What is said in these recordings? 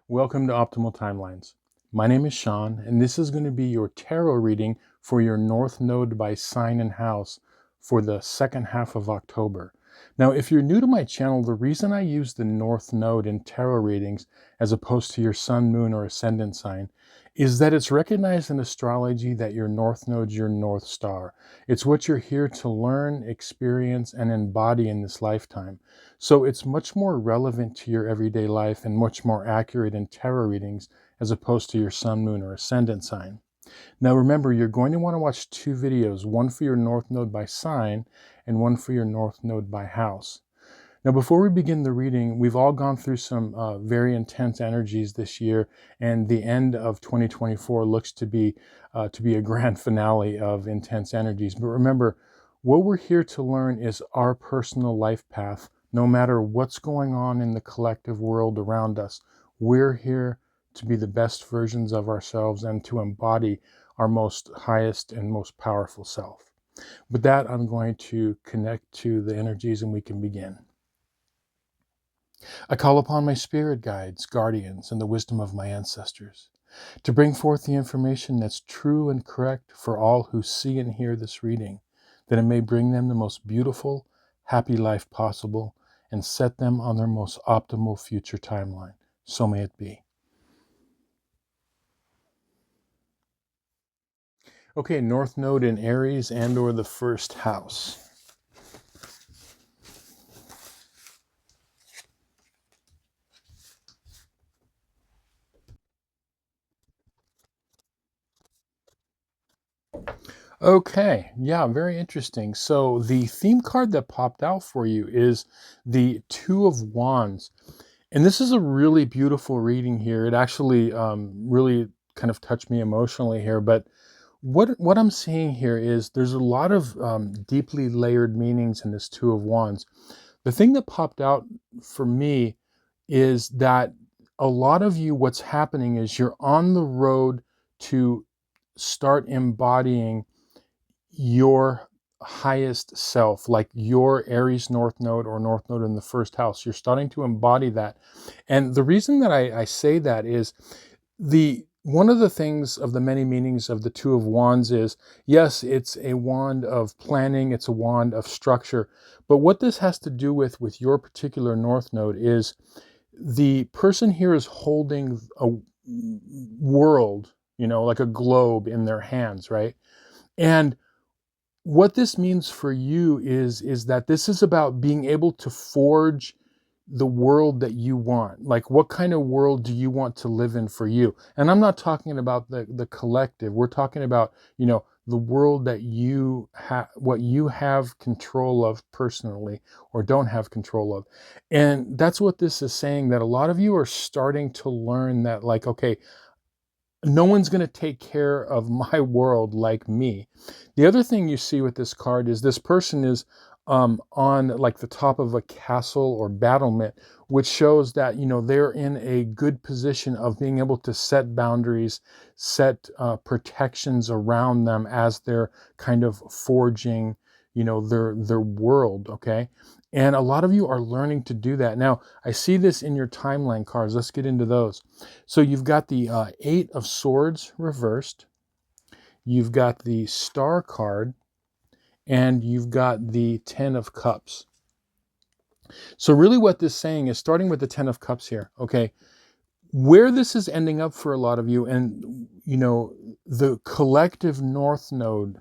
Welcome to Optimal Timelines. My name is Sean, and this is going to be your tarot reading for your North Node by sign and house for the second half of October. Now, if you're new to my channel, the reason I use the North Node in tarot readings as opposed to your Sun, Moon, or Ascendant sign is that it's recognized in astrology that your North Node's your North Star. It's what you're here to learn, experience, and embody in this lifetime. So it's much more relevant to your everyday life and much more accurate in tarot readings as opposed to your Sun, Moon, or Ascendant sign. Now remember, you're going to want to watch two videos, one for your North Node by sign and one for your North Node by house. Now, before we begin the reading, we've all gone through some very intense energies this year, and the end of 2024 looks to be a grand finale of intense energies. But remember, what we're here to learn is our personal life path. No matter what's going on in the collective world around us, we're here to be the best versions of ourselves and to embody our most highest and most powerful self. With that, I'm going to connect to the energies and we can begin. I call upon my spirit guides, guardians, and the wisdom of my ancestors to bring forth the information that's true and correct for all who see and hear this reading, that it may bring them the most beautiful, happy life possible and set them on their most optimal future timeline. So may it be. Okay, North Node in Aries and or the first house. Okay, yeah, very interesting. So the theme card that popped out for you is the Two of Wands. And this is a really beautiful reading here. It actually really kind of touched me emotionally here. But what I'm seeing here is there's a lot of deeply layered meanings in this Two of Wands. The thing that popped out for me is that a lot of you, what's happening is you're on the road to start embodying your highest self, like your Aries North Node or North Node in the first house. You're starting to embody that. And the reason that I say that is one of the things of the many meanings of the Two of Wands is, yes, it's a wand of planning, it's a wand of structure. But what this has to do with your particular North Node is the person here is holding a world, like a globe in their hands, right? And what this means for you is that this is about being able to forge the world that you want. Like, what kind of world do you want to live in for you? And I'm not talking about the collective. We're talking about, the world that you have, what you have control of personally or don't have control of. And that's what this is saying, that a lot of you are starting to learn that, like, okay, no one's going to take care of my world like me. The other thing you see with this card is this person is on like the top of a castle or battlement, which shows that, they're in a good position of being able to set boundaries, set protections around them as they're kind of forging, their world, okay? And a lot of you are learning to do that. Now, I see this in your timeline cards. Let's get into those. So you've got the Eight of Swords reversed. You've got the Star card. And you've got the Ten of Cups. So really what this is saying is, starting with the Ten of Cups here, okay, where this is ending up for a lot of you, and, the collective North Node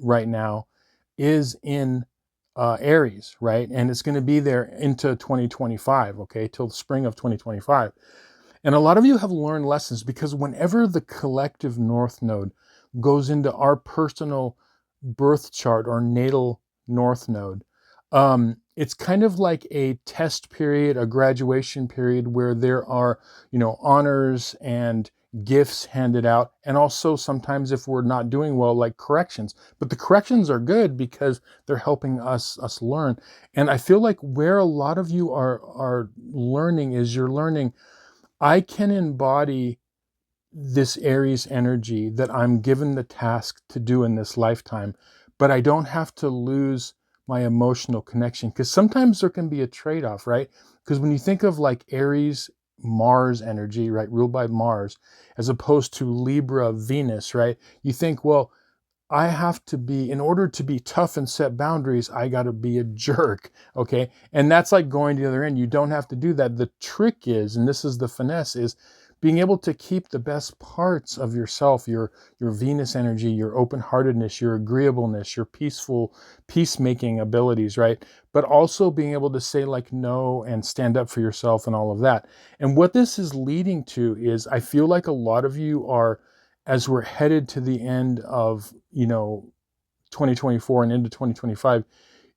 right now is in Aries, right? And it's going to be there into 2025, okay, till the spring of 2025. And a lot of you have learned lessons, because whenever the collective North Node goes into our personal birth chart or natal North Node, it's kind of like a test period, a graduation period where there are, honors and gifts handed out. And also sometimes, if we're not doing well, like corrections. But the corrections are good because they're helping us learn. And I feel like where a lot of you are learning is, you're learning, I can embody this Aries energy that I'm given the task to do in this lifetime, but I don't have to lose my emotional connection. Because sometimes there can be a trade-off, right? Because when you think of like Aries Mars energy, right? Ruled by Mars, as opposed to Libra Venus, right? You think, well, I have to be, in order to be tough and set boundaries, I got to be a jerk. Okay. And that's like going to the other end. You don't have to do that. The trick is, and this is the finesse, is being able to keep the best parts of yourself, your Venus energy, your open-heartedness, your agreeableness, your peacemaking abilities, right? But also being able to say like no and stand up for yourself and all of that. And what this is leading to is, I feel like a lot of you are, as we're headed to the end of, 2024 and into 2025,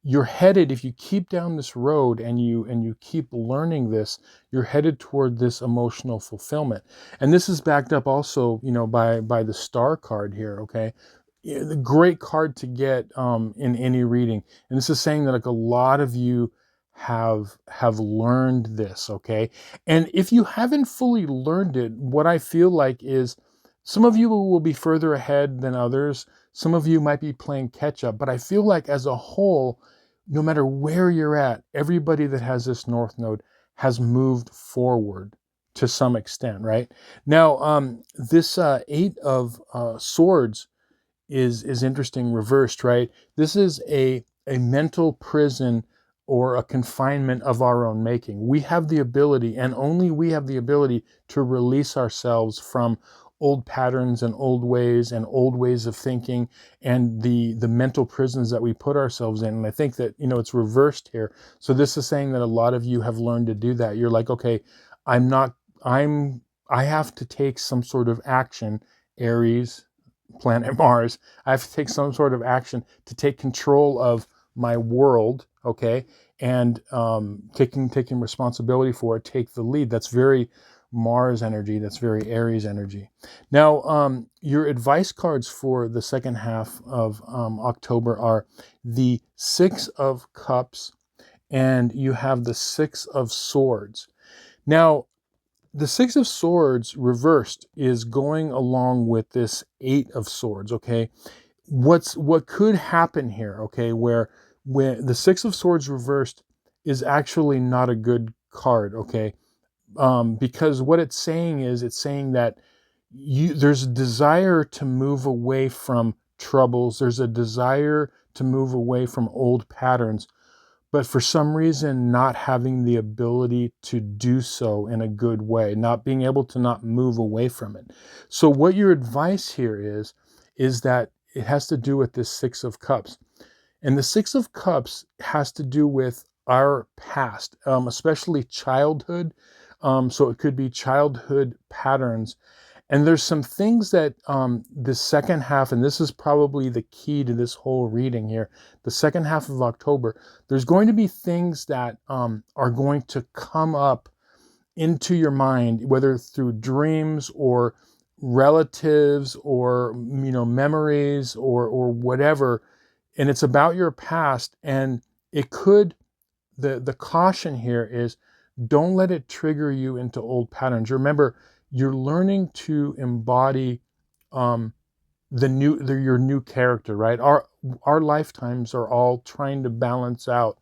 you're headed, if you keep down this road and you keep learning this, you're headed toward this emotional fulfillment. And this is backed up also, by the star card here. Okay. The great card to get in any reading. And this is saying that like a lot of you have learned this. Okay. And if you haven't fully learned it, what I feel like is some of you will be further ahead than others. Some of you might be playing catch up, but I feel like as a whole, no matter where you're at, everybody that has this North Node has moved forward to some extent, right? Now, this Eight of Swords is interesting reversed, right? This is a mental prison or a confinement of our own making. We have the ability, and only we have the ability, to release ourselves from old patterns and old ways of thinking, and the mental prisons that we put ourselves in. And I think that, it's reversed here. So this is saying that a lot of you have learned to do that. You're like, okay, I'm not, I have to take some sort of action, Aries, planet Mars. I have to take some sort of action to take control of my world, okay, and taking responsibility for it, take the lead. That's very Mars energy. That's very Aries energy. Now, your advice cards for the second half of October are the Six of Cups, and you have the Six of Swords. Now, the Six of Swords reversed is going along with this Eight of Swords, okay? What could happen here, okay, where when the Six of Swords reversed is actually not a good card, okay? Because what it's saying is, it's saying that there's a desire to move away from troubles. There's a desire to move away from old patterns, but for some reason not having the ability to do so in a good way, not being able to not move away from it. So what your advice here is that it has to do with this Six of Cups. And the Six of Cups has to do with our past, especially childhood. So it could be childhood patterns. And there's some things that the second half, and this is probably the key to this whole reading here, the second half of October, there's going to be things that are going to come up into your mind, whether through dreams or relatives or memories or whatever, and it's about your past. And it could, the caution here is, don't let it trigger you into old patterns. Remember, you're learning to embody your new character, right? Our lifetimes are all trying to balance out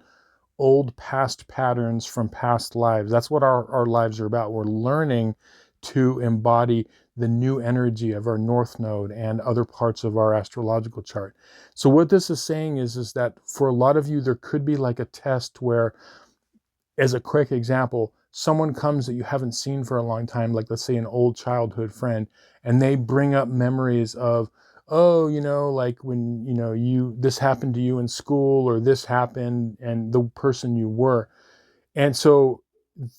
old past patterns from past lives. That's what our lives are about. We're learning to embody the new energy of our North Node and other parts of our astrological chart. So what this is saying is that for a lot of you, there could be like a test where, as a quick example, someone comes that you haven't seen for a long time, like let's say an old childhood friend, and they bring up memories of, oh, like when, this happened to you in school, or this happened, and the person you were. And so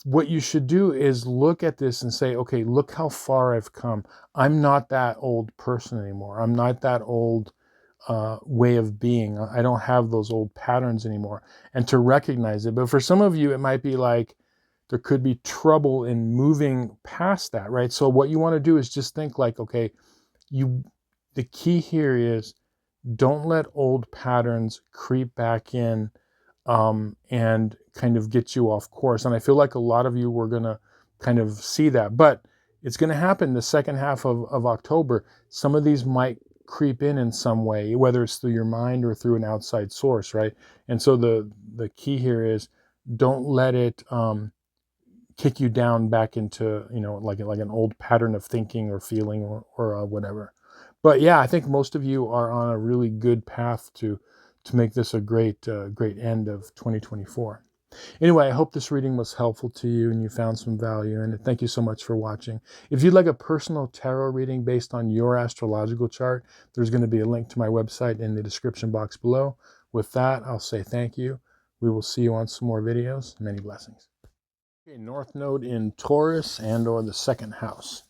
what you should do is look at this and say, okay, look how far I've come. I'm not that old person anymore. I'm not that old way of being. I don't have those old patterns anymore, and to recognize it. But for some of you, it might be like there could be trouble in moving past that, right? So what you want to do is just think like, okay, the key here is, don't let old patterns creep back in and kind of get you off course. And I feel like a lot of you were going to kind of see that, but it's going to happen the second half of October. Some of these might creep in some way, whether it's through your mind or through an outside source, right? And so the key here is, don't let it kick you down back into, like an old pattern of thinking or feeling or whatever. But yeah, I think most of you are on a really good path to make this a great great end of 2024. Anyway, I hope this reading was helpful to you and you found some value in it. Thank you so much for watching. If you'd like a personal tarot reading based on your astrological chart, there's going to be a link to my website in the description box below. With that, I'll say thank you. We will see you on some more videos. Many blessings. Okay, North Node in Taurus and or the second house.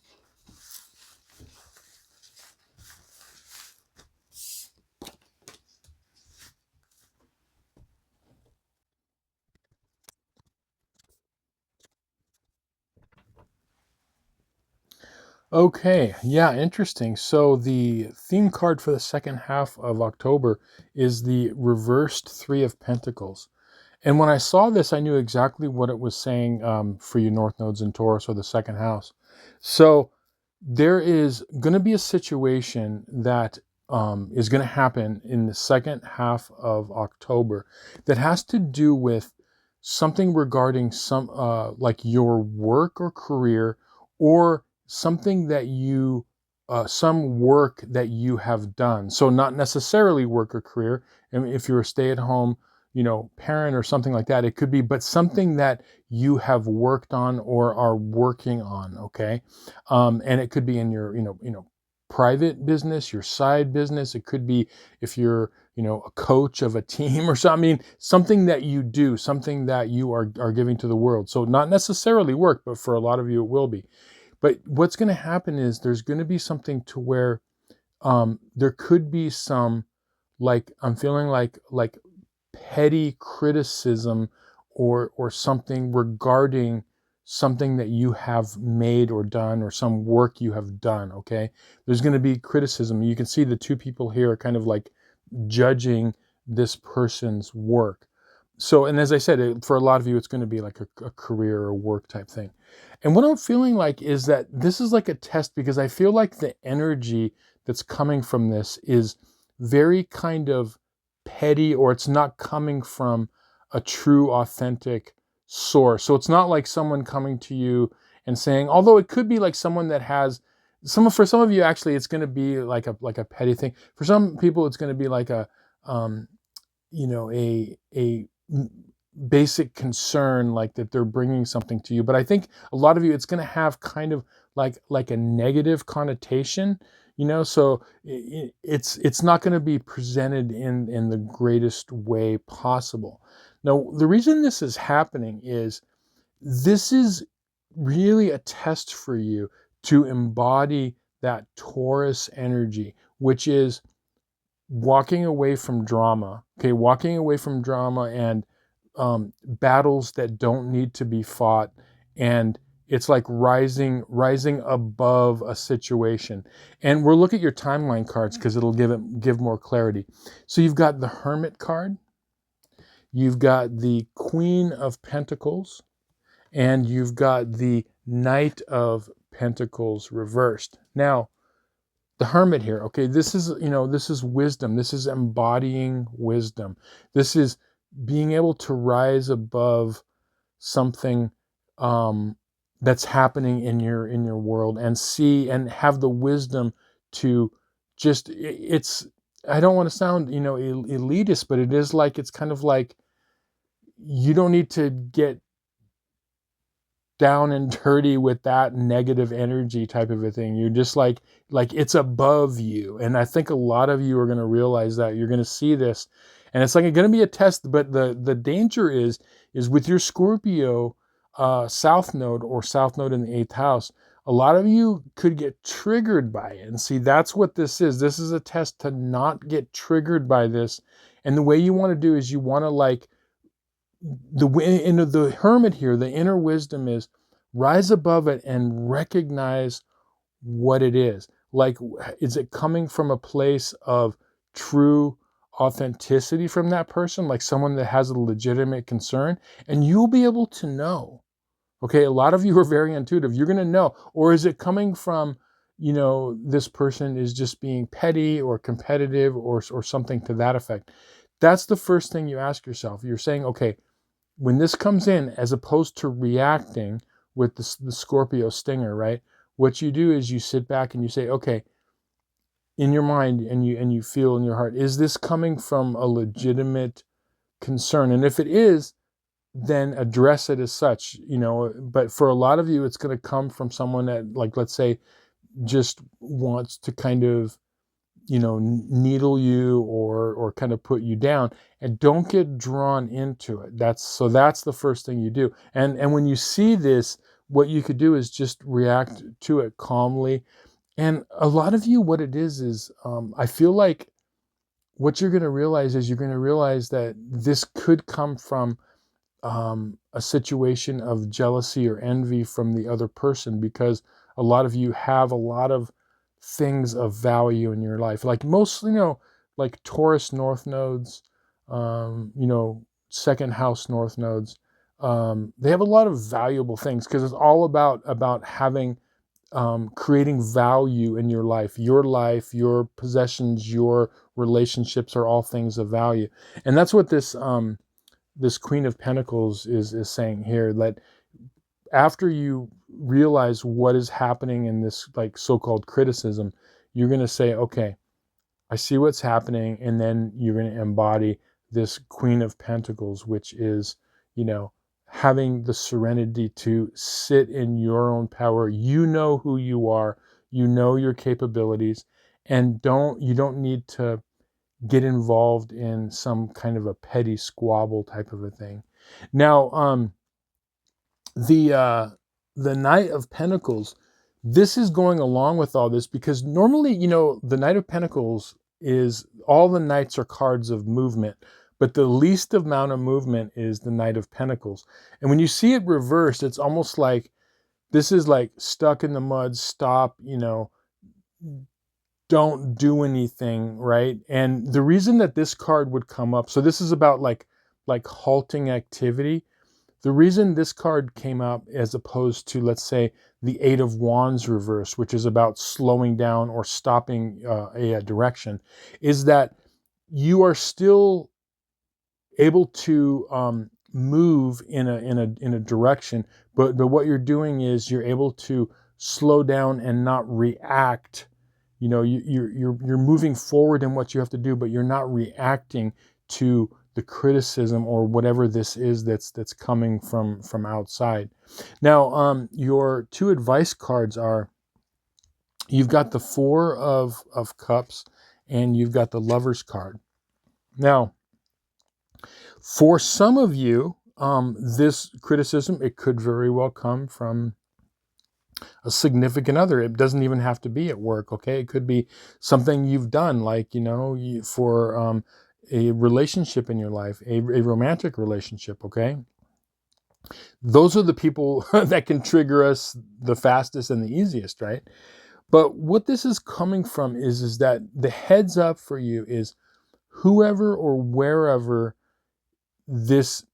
Okay, yeah, interesting. So the theme card for the second half of October is the reversed Three of Pentacles. And when I saw this, I knew exactly what it was saying for you North Nodes in Taurus or the second house. So there is going to be a situation that is going to happen in the second half of October that has to do with something regarding some like your work or career, or something that you some work that you have done. So not necessarily work or career. And if you're a stay-at-home parent or something like that, it could be, but something that you have worked on or are working on. Okay. And it could be in your, private business, your side business. It could be if you're, a coach of a team or something. I mean, something that you do, something that you are giving to the world. So not necessarily work, but for a lot of you, it will be. But what's going to happen is there's going to be something to where there could be some, like, I'm feeling like petty criticism or something regarding something that you have made or done, or some work you have done. Okay, there's going to be criticism. You can see the two people here are kind of like judging this person's work. So, and as I said, for a lot of you, it's going to be like a career or work type thing. And what I'm feeling like is that this is like a test, because I feel like the energy that's coming from this is very kind of petty, or it's not coming from a true, authentic source. So it's not like someone coming to you and saying, although it could be like someone that has for some of you, actually, it's going to be like a petty thing. For some people, it's going to be like a basic concern, like that they're bringing something to you. But I think a lot of you, it's going to have kind of like a negative connotation, so it's not going to be presented in the greatest way possible. Now, the reason this is happening is this is really a test for you to embody that Taurus energy, which is walking away from drama, okay, walking away from drama and battles that don't need to be fought. And it's like rising above a situation. And we'll look at your timeline cards because it'll give more clarity. So you've got the Hermit card, you've got the Queen of Pentacles, and you've got the Knight of Pentacles reversed. Now, the Hermit here, okay, this is wisdom. This is embodying wisdom. This is being able to rise above something that's happening in your world, and see and have the wisdom to just, I don't want to sound elitist, but it is like, it's kind of like you don't need to get down and dirty with that negative energy type of a thing. You're just like it's above you. And I think a lot of you are going to realize that. You're going to see this, and it's like going to be a test. But the danger is with your Scorpio South Node, or South Node in the 8th house, a lot of you could get triggered by it. And see, that's what this is. This is a test to not get triggered by this. And the way you want to do is you want to the Hermit here, the inner wisdom is rise above it and recognize what it is. Like, is it coming from a place of true authenticity from that person, like someone that has a legitimate concern? And you'll be able to know. Okay, a lot of you are very intuitive. You're going to know. Or is it coming from, this person is just being petty or competitive, or something to that effect? That's the first thing you ask yourself. You're saying, okay, when this comes in, as opposed to reacting, with the Scorpio stinger, right? What you do is you sit back and you say, okay, in your mind, and you feel in your heart, is this coming from a legitimate concern? And if it is, then address it as such, but for a lot of you, it's going to come from someone that, like, let's say, just wants to kind of, needle you or kind of put you down, and don't get drawn into it. That's the first thing you do. And when you see this, what you could do is just react to it calmly. And a lot of you, what it is I feel like what you're going to realize is you're going to realize that this could come from a situation of jealousy or envy from the other person, because a lot of you have a lot of things of value in your life, like most, like Taurus north nodes, second house north nodes. They have a lot of valuable things, because it's all about having, creating value in your life. Your possessions, your relationships are all things of value. And that's what this Queen of Pentacles is saying here, that after you realize what is happening in this, like, so-called criticism, you're going to say, okay, I see what's happening. And then you're going to embody this Queen of Pentacles, which is, having the serenity to sit in your own power. You know who you are, your capabilities, and you don't need to get involved in some kind of a petty squabble type of a thing. Now, the Knight of Pentacles, this is going along with all this, because normally, the Knight of Pentacles is, all the knights are cards of movement, but the least amount of movement is the Knight of Pentacles. And when you see it reversed, it's almost like this is like stuck in the mud, stop, don't do anything, right? And the reason that this card would come up, so this is about like halting activity. The reason this card came up as opposed to, let's say, the Eight of Wands reverse, which is about slowing down or stopping a direction, is that you are still able to move in a direction, but what you're doing is you're able to slow down and not react. You're moving forward in what you have to do, but you're not reacting to the criticism or whatever this is that's coming from outside. Now, your two advice cards are, you've got the Four of Cups and you've got the Lover's card. Now, for some of you, this criticism, it could very well come from a significant other. It doesn't even have to be at work, okay? It could be something you've done, like, for a relationship in your life, a romantic relationship, okay? Those are the people that can trigger us the fastest and the easiest, right? But what this is coming from is that the heads up for you is, whoever or wherever this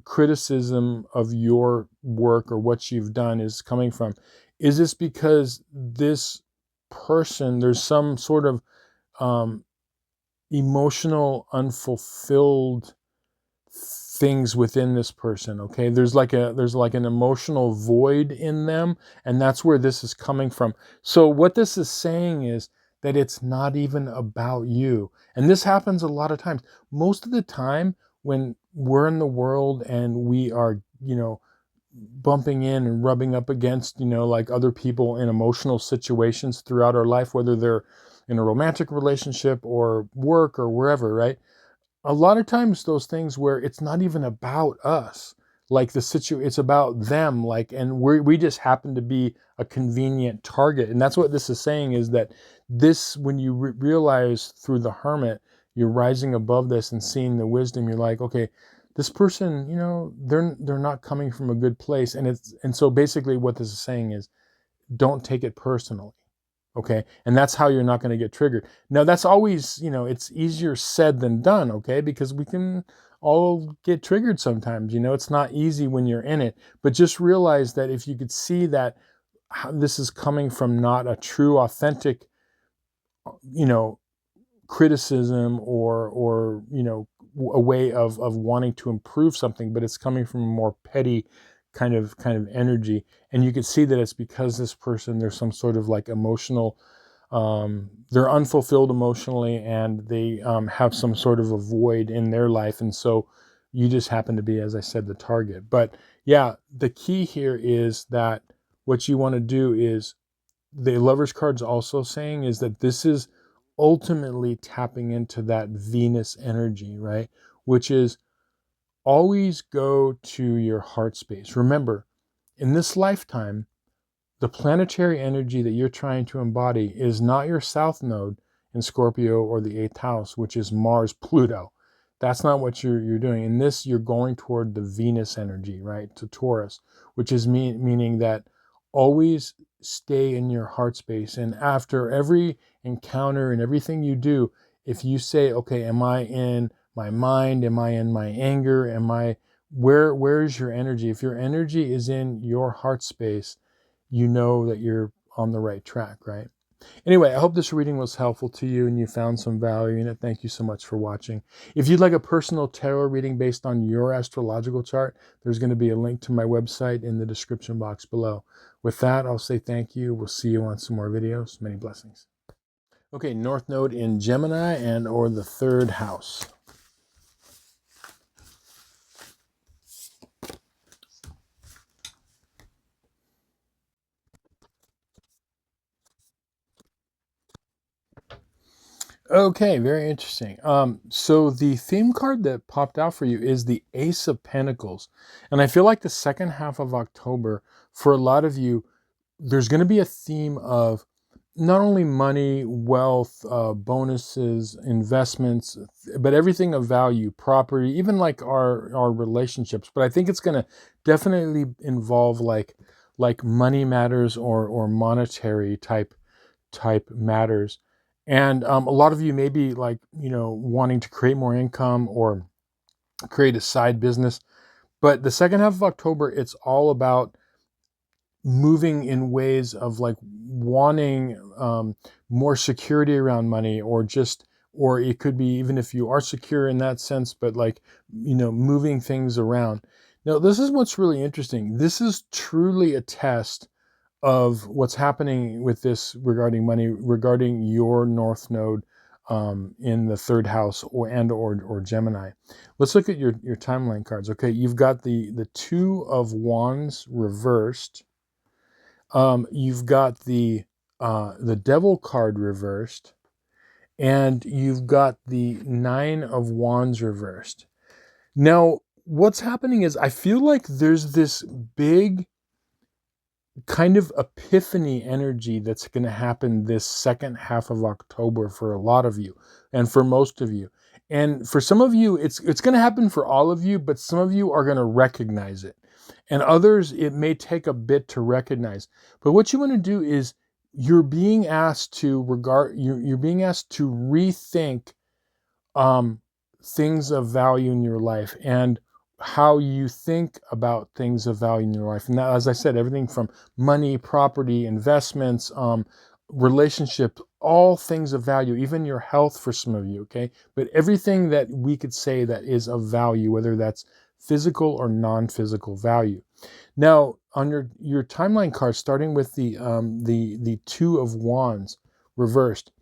criticism of your work or what you've done is coming from, is this because this person, there's some sort of emotional unfulfilled things within this person, okay? There's like an emotional void in them, and that's where this is coming from. So what this is saying is that it's not even about you. And this happens a lot of times. Most of the time when we're in the world and we are, bumping in and rubbing up against, like other people in emotional situations throughout our life, whether they're in a romantic relationship or work or wherever, right? A lot of times those things where it's not even about us, like it's about them, like, and we just happen to be a convenient target. And that's what this is saying, is that this, when you realize through the Hermit, you're rising above this and seeing the wisdom, you're like, okay, this person, they're not coming from a good place. And so basically what this is saying is, don't take it personally. Okay. And that's how you're not going to get triggered. Now, that's always, it's easier said than done. Okay. Because we can all get triggered sometimes. It's not easy when you're in it. But just realize that if you could see that this is coming from not a true, authentic, criticism or a way of wanting to improve something, but it's coming from a more petty kind of energy. And you could see that it's because this person, there's some sort of like emotional, they're unfulfilled emotionally, and they have some sort of a void in their life. And so you just happen to be, as I said, the target. But yeah, the key here is that what you want to do is, the Lover's card's also saying is that this is ultimately tapping into that Venus energy, right? Which is, always go to your heart space. Remember, in this lifetime, the planetary energy that you're trying to embody is not your south node in Scorpio or the 8th house, which is Mars, Pluto. That's not what you're doing. In this, you're going toward the Venus energy, right, to Taurus, which is meaning that always stay in your heart space. And after every encounter and everything you do, if you say, okay, am I in my mind? Am I in my anger? Where's your energy? If your energy is in your heart space, you know that you're on the right track, right? Anyway, I hope this reading was helpful to you and you found some value in it. Thank you so much for watching. If you'd like a personal tarot reading based on your astrological chart, there's going to be a link to my website in the description box below. With that, I'll say thank you. We'll see you on some more videos. Many blessings. Okay, North Node in Gemini and or the 3rd house. Okay, very interesting. So the theme card that popped out for you is the Ace of Pentacles. And I feel like the second half of October, for a lot of you, there's going to be a theme of not only money, wealth, bonuses, investments, but everything of value, property, even like our relationships. But I think it's going to definitely involve like money matters or monetary type matters. And a lot of you may be like, wanting to create more income or create a side business. But the second half of October, it's all about moving in ways of like wanting more security around money, or it could be even if you are secure in that sense, but like, moving things around. Now, this is what's really interesting. This is truly a test of what's happening with this regarding money, regarding your North Node in the 3rd house or Gemini. Let's look at your timeline cards. Okay, you've got the 2 of Wands reversed. You've got the Devil card reversed, and you've got the 9 of Wands reversed. Now, what's happening is I feel like there's this big kind of epiphany energy that's going to happen this second half of October for a lot of you and for most of you. And for some of you, it's going to happen for all of you, but some of you are going to recognize it. And others, it may take a bit to recognize. But what you want to do is you're being asked to you're being asked to rethink things of value in your life and how you think about things of value in your life. And that, as I said, everything from money, property, investments, relationships, all things of value, even your health for some of you, okay? But everything that we could say that is of value, whether that's physical or non-physical value. Now, on your timeline card, starting with the 2 of Wands reversed,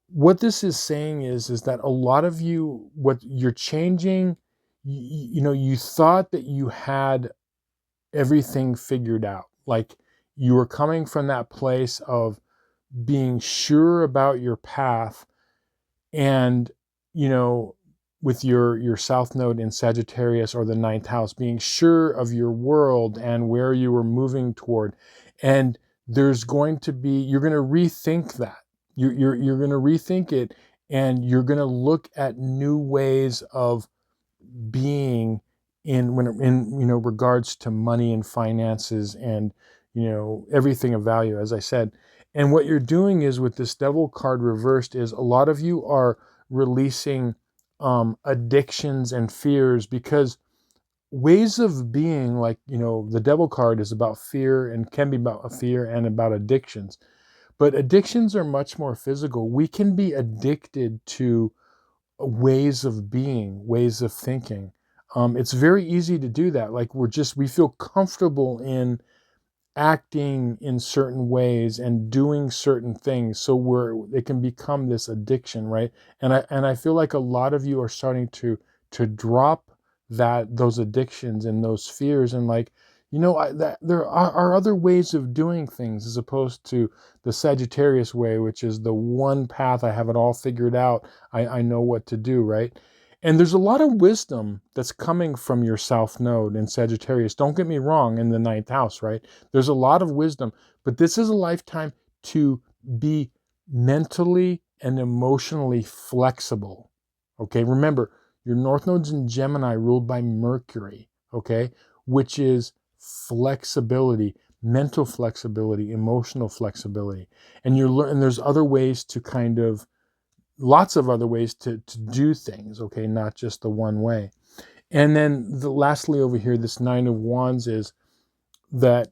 what this is saying is that a lot of you, what you're changing, you thought that you had everything figured out. Like you were coming from that place of being sure about your path and, with your South Node in Sagittarius or the 9th house, being sure of your world and where you were moving toward. And there's going to be, you're going to rethink that. You're going to rethink it, and you're going to look at new ways of being in regards to money and finances and everything of value, as I said. And what you're doing is, with this Devil card reversed, is a lot of you are releasing addictions and fears, because ways of being, like, the Devil card is about fear and can be about fear and about addictions. But addictions are much more physical. We can be addicted to ways of being, ways of thinking. It's very easy to do that. Like we feel comfortable in acting in certain ways and doing certain things, so it can become this addiction, right? And I feel like a lot of you are starting to drop those addictions and those fears, and like, that there are other ways of doing things as opposed to the Sagittarius way, which is the one path. I have it all figured out. I know what to do, right? And there's a lot of wisdom that's coming from your South Node in Sagittarius. Don't get me wrong, in the ninth house, right? There's a lot of wisdom, but this is a lifetime to be mentally and emotionally flexible. Okay, remember, your North Node's in Gemini, ruled by Mercury, okay, which is flexibility, mental flexibility, emotional flexibility. And and there's other ways to lots of other ways to do things, okay, not just the one way. And then lastly over here, this Nine of Wands is that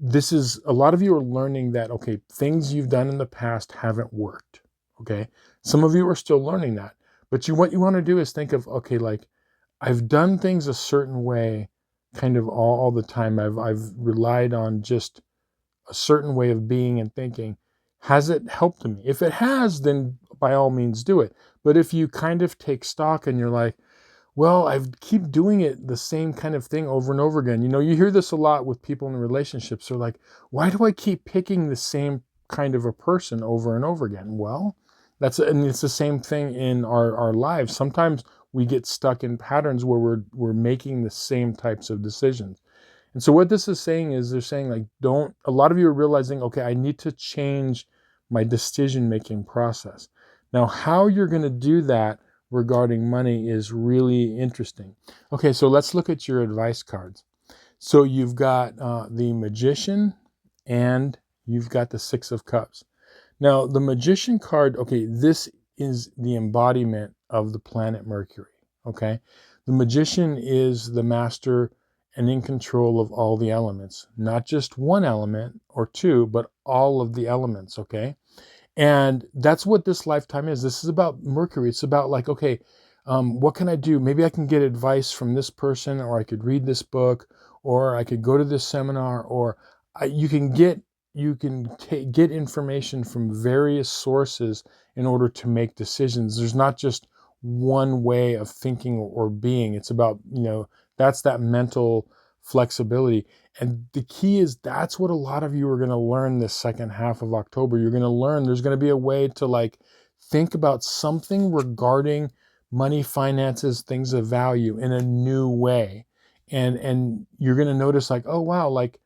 this is, a lot of you are learning that, okay, things you've done in the past haven't worked, okay? Some of you are still learning that, but what you want to do is think of, okay, like, I've done things a certain way kind of all the time. I've relied on just a certain way of being and thinking. Has it helped me? If it has, then by all means do it. But if you kind of take stock and you're like, well, I keep doing it, the same kind of thing over and over again. You hear this a lot with people in relationships. They're like, why do I keep picking the same kind of a person over and over again? Well, and it's the same thing in our lives. Sometimes we get stuck in patterns where we're making the same types of decisions. And so what this is saying is, they're saying, like, a lot of you are realizing, okay, I need to change my decision-making process. Now, how you're going to do that regarding money is really interesting. Okay, so let's look at your advice cards. So you've got the Magician, and you've got the Six of Cups. Now, the Magician card, okay, this is the embodiment of the planet Mercury, okay? The Magician is the master and in control of all the elements, not just one element or two, but all of the elements, okay? And that's what this lifetime is. This is about Mercury. It's about, like, okay, what can I do? Maybe I can get advice from this person, or I could read this book, or I could go to this seminar, or you can get information from various sources in order to make decisions. There's not just one way of thinking or being. It's about, that's that mental flexibility. And the key is, that's what a lot of you are going to learn this second half of October. You're going to learn there's going to be a way to, like, think about something regarding money, finances, things of value in a new way. And you're going to notice, like, oh wow, like,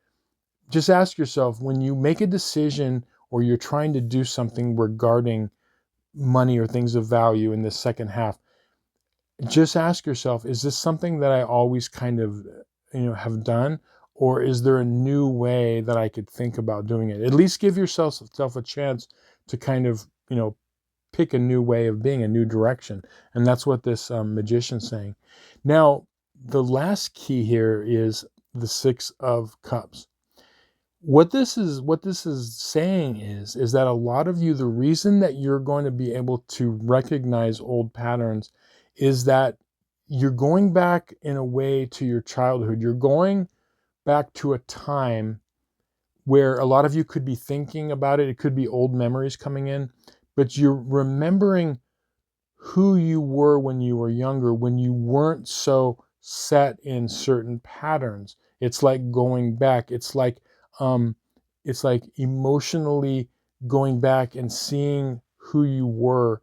just ask yourself, when you make a decision or you're trying to do something regarding money or things of value in this second half, just ask yourself, is this something that I always kind of, have done? Or is there a new way that I could think about doing it? At least give yourself a chance to kind of, pick a new way of being, a new direction. And that's what this Magician's saying. Now, the last key here is the Six of Cups. What this is saying is that a lot of you, the reason that you're going to be able to recognize old patterns is that you're going back in a way to your childhood. You're going back to a time where a lot of you could be thinking about it. It could be old memories coming in, but you're remembering who you were when you were younger, when you weren't so set in certain patterns. It's like going back. It's like emotionally going back and seeing who you were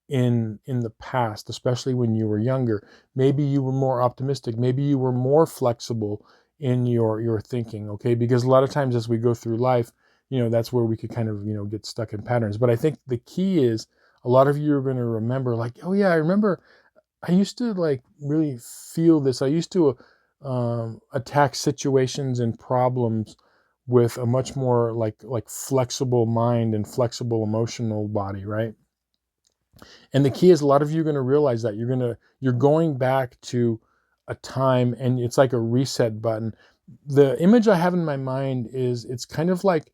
in the past, especially when you were younger. Maybe you were more optimistic. Maybe you were more flexible in your thinking, okay? Because a lot of times as we go through life, that's where we could kind of, get stuck in patterns. But I think the key is, a lot of you are going to remember, like, oh yeah, I remember I used to, like, really feel this. I used to attack situations and problems with a much more like flexible mind and flexible emotional body, right? And the key is, a lot of you are going to realize that you're going back to a time, and it's like a reset button. The image I have in my mind is, it's kind of like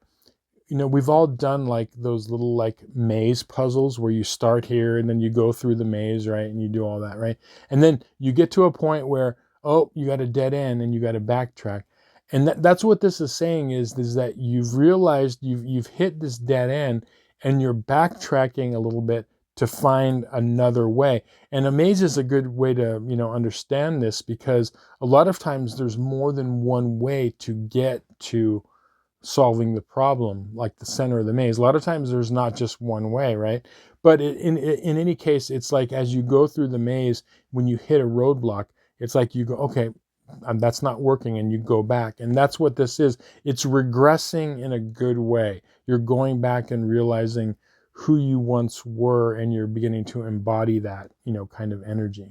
we've all done like those little like maze puzzles where you start here and then you go through the maze, right? And you do all that, right? And then you get to a point where, oh, you got a dead end and you got to backtrack. And that's what this is saying is that you've realized you've hit this dead end and you're backtracking a little bit to find another way. And a maze is a good way to, understand this, because a lot of times there's more than one way to get to solving the problem, like the center of the maze. A lot of times there's not just one way, right? But in any case, it's like as you go through the maze, when you hit a roadblock, it's like you go, okay, that's not working, and you go back. And that's what this is. It's regressing in a good way. You're going back and realizing who you once were, and you're beginning to embody that, kind of energy.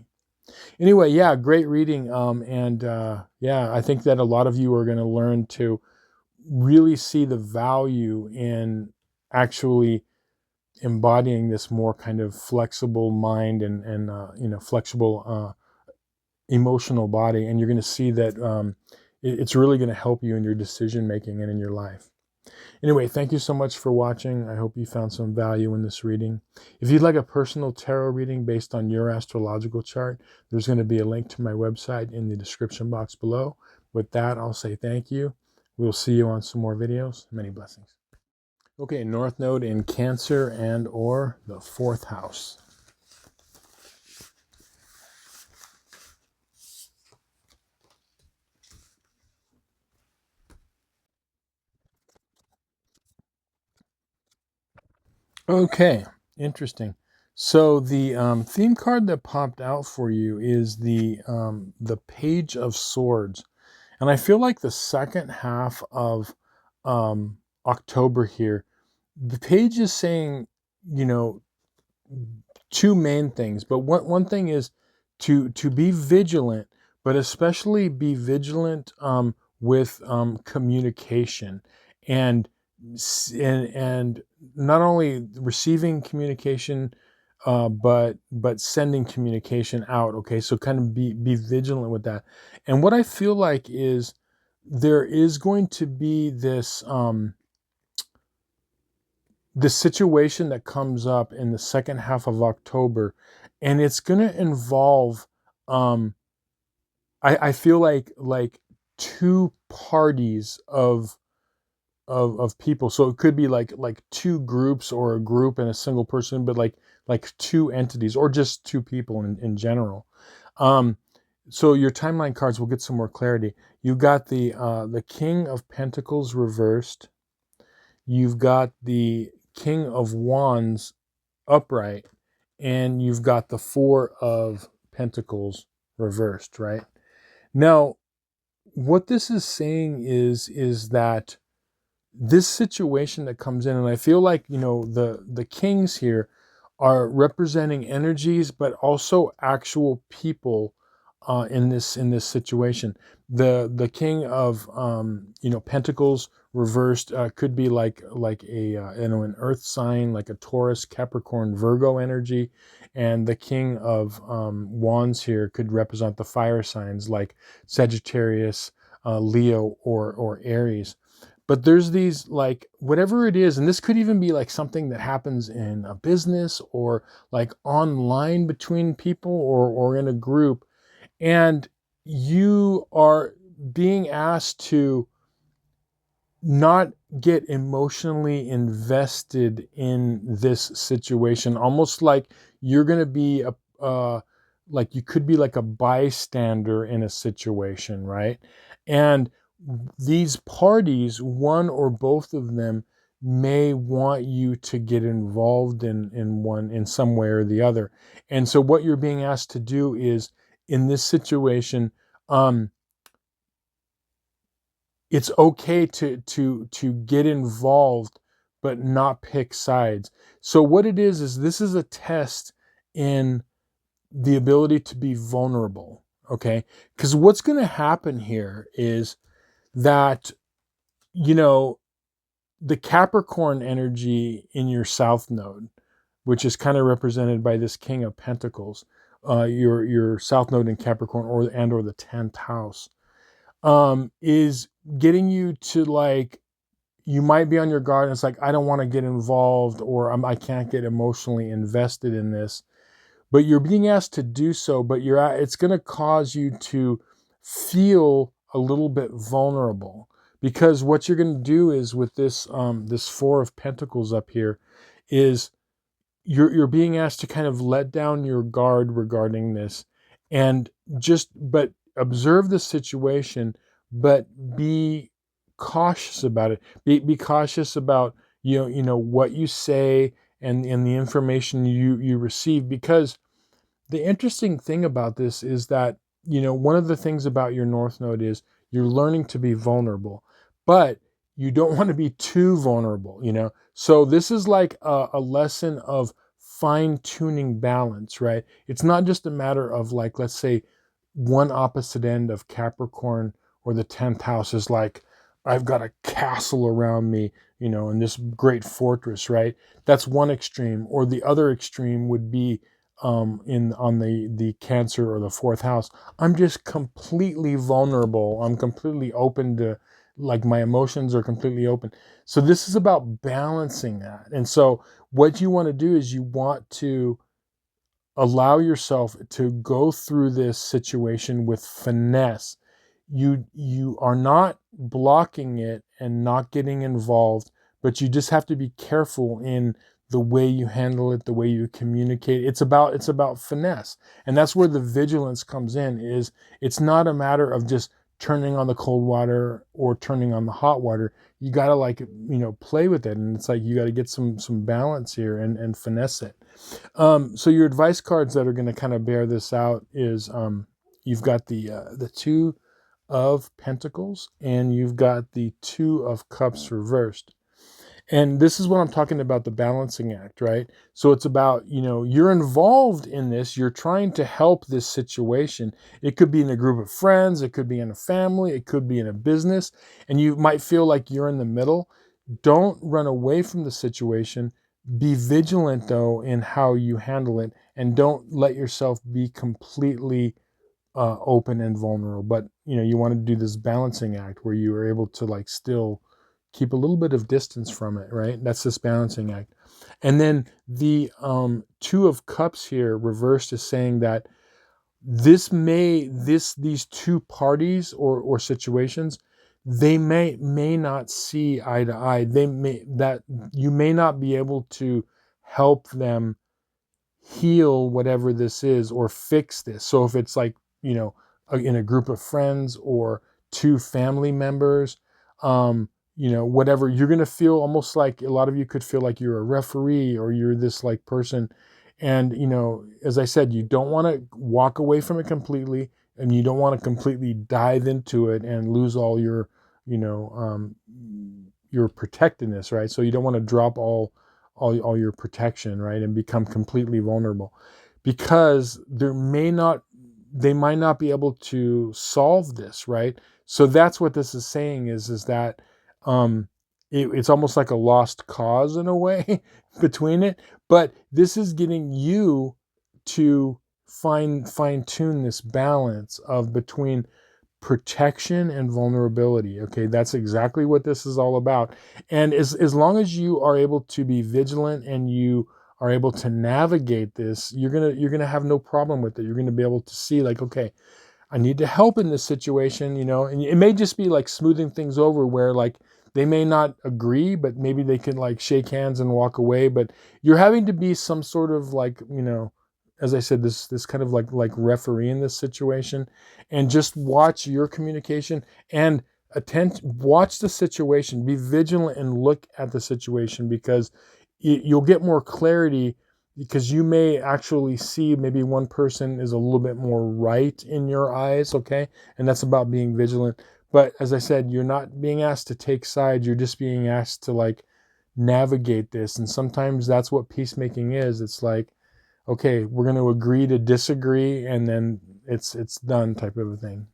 Anyway, yeah, great reading. Yeah, I think that a lot of you are going to learn to really see the value in actually embodying this more kind of flexible mind and flexible emotional body, and you're going to see that it's really going to help you in your decision making and in your life. Anyway, thank you so much for watching. I hope you found some value in this reading. If you'd like a personal tarot reading based on your astrological chart, there's going to be a link to my website in the description box below. With that, I'll say thank you. We'll see you on some more videos. Many blessings. Okay, North Node in Cancer and or the 4th house. Okay, interesting. So the theme card that popped out for you is the Page of Swords. And I feel like the second half of October here, the page is saying, two main things. But one thing is to be vigilant, but especially be vigilant with communication and and not only receiving communication, but sending communication out. Okay, so kind of be vigilant with that. And what I feel like is there is going to be this this situation that comes up in the second half of October, and it's going to involve I feel like two parties of people. So it could be like two groups, or a group and a single person, but like two entities, or just two people in general. So your timeline cards will get some more clarity. You got the King of Pentacles reversed. You've got the King of Wands upright, and you've got the Four of Pentacles reversed, right? Now, what this is saying is that this situation that comes in, and I feel like, the kings here are representing energies, but also actual people in this situation. The King of Pentacles reversed could be like a an earth sign, like a Taurus, Capricorn, Virgo energy, and the King of Wands here could represent the fire signs like Sagittarius, Leo, or Aries. But there's these, like, whatever it is, and this could even be like something that happens in a business, or like online between people, or in a group, and you are being asked to not get emotionally invested in this situation, almost like you're going to be like you could be like a bystander in a situation, right? And these parties, one or both of them, may want you to get involved in some way or the other. And so what you're being asked to do is, in this situation, it's okay to get involved, but not pick sides. So what it is this is a test in the ability to be vulnerable, okay? Because what's going to happen here is that, the Capricorn energy in your South Node, which is kind of represented by this King of Pentacles, your South Node in Capricorn, or the 10th house, is getting you to, like, you might be on your guard. And it's like, I don't want to get involved, or I can't get emotionally invested in this. But you're being asked to do so, but it's going to cause you to feel a little bit vulnerable, because what you're going to do is with this this Four of Pentacles up here is you're being asked to kind of let down your guard regarding this, and but observe the situation, but be cautious about it. Be cautious about you know what you say, and the information you receive, because the interesting thing about this is that, you know, one of the things about your North Node is you're learning to be vulnerable, but you don't want to be too vulnerable, you know? So this is like a lesson of fine tuning balance, right? It's not just a matter of, like, let's say one opposite end of Capricorn or the 10th house is like, I've got a castle around me, you know, in this great fortress, right? That's one extreme. Or the other extreme would be on the Cancer or the fourth house. I'm just completely vulnerable. I'm completely open to, like, my emotions are completely open. So this is about balancing that. And so what you want to do is you want to allow yourself to go through this situation with finesse. You are not blocking it and not getting involved, but you just have to be careful in the way you handle it, the way you communicate. It's about finesse. And that's where the vigilance comes in. Is it's not a matter of just turning on the cold water or turning on the hot water. You got to, like, you know, play with it, and it's like you got to get some balance here and finesse it. So your advice cards that are going to kind of bear this out is you've got the Two of Pentacles, and you've got the Two of Cups reversed. And this is what I'm talking about, the balancing act, right? So it's about, you know, you're involved in this. You're trying to help this situation. It could be in a group of friends. It could be in a family. It could be in a business. And you might feel like you're in the middle. Don't run away from the situation. Be vigilant, though, in how you handle it. And don't let yourself be completely open and vulnerable. But, you know, you want to do this balancing act where you are able to, like, still keep a little bit of distance from it, right? That's this balancing act. And then the Two of Cups here reversed is saying that these two parties or situations, they may not see eye to eye. That you may not be able to help them heal whatever this is or fix this. So if it's like, you know, in a group of friends or two family members, you know, whatever, you're going to feel almost like, a lot of you could feel like you're a referee, or you're this, like, person. And, you know, as I said, you don't want to walk away from it completely, and you don't want to completely dive into it and lose all your, you know, your protectiveness, right? So you don't want to drop all your protection, right, and become completely vulnerable, because they might not be able to solve this, right? So that's what this is saying, is that it's almost like a lost cause in a way between it, but this is getting you to fine tune this balance of between protection and vulnerability. Okay, that's exactly what this is all about. And as long as you are able to be vigilant and you are able to navigate this, you're gonna have no problem with it. You're gonna be able to see, like, okay, I need to help in this situation, you know. And it may just be like smoothing things over, where, like, they may not agree, but maybe they can, like, shake hands and walk away. But you're having to be some sort of, like, you know, as I said, this kind of like referee in this situation, and just watch your communication and watch the situation, be vigilant and look at the situation, because you'll get more clarity, because you may actually see maybe one person is a little bit more right in your eyes, okay? And that's about being vigilant. But as I said, you're not being asked to take sides. You're just being asked to, like, navigate this. And sometimes that's what peacemaking is. It's like, okay, we're going to agree to disagree, and then it's done, type of a thing.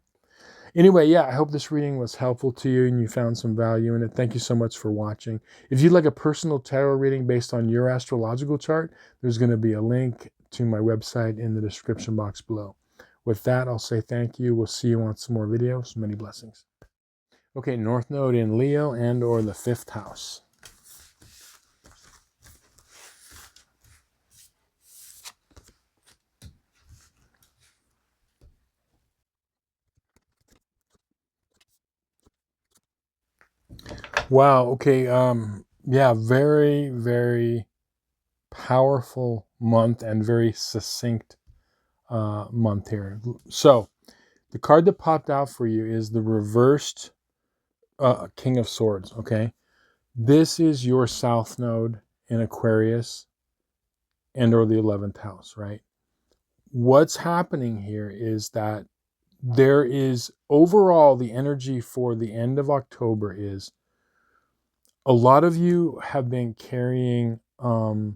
Anyway, yeah, I hope this reading was helpful to you and you found some value in it. Thank you so much for watching. If you'd like a personal tarot reading based on your astrological chart, there's going to be a link to my website in the description box below. With that, I'll say thank you. We'll see you on some more videos. Many blessings. Okay, North Node in Leo and or the 5th house. Wow, okay, yeah, very, very powerful month and very succinct month here. So, the card that popped out for you is the reversed King of Swords, okay? This is your South Node in Aquarius and or the 11th house, right? What's happening here is that there is overall the energy for the end of October is a lot of you have been carrying a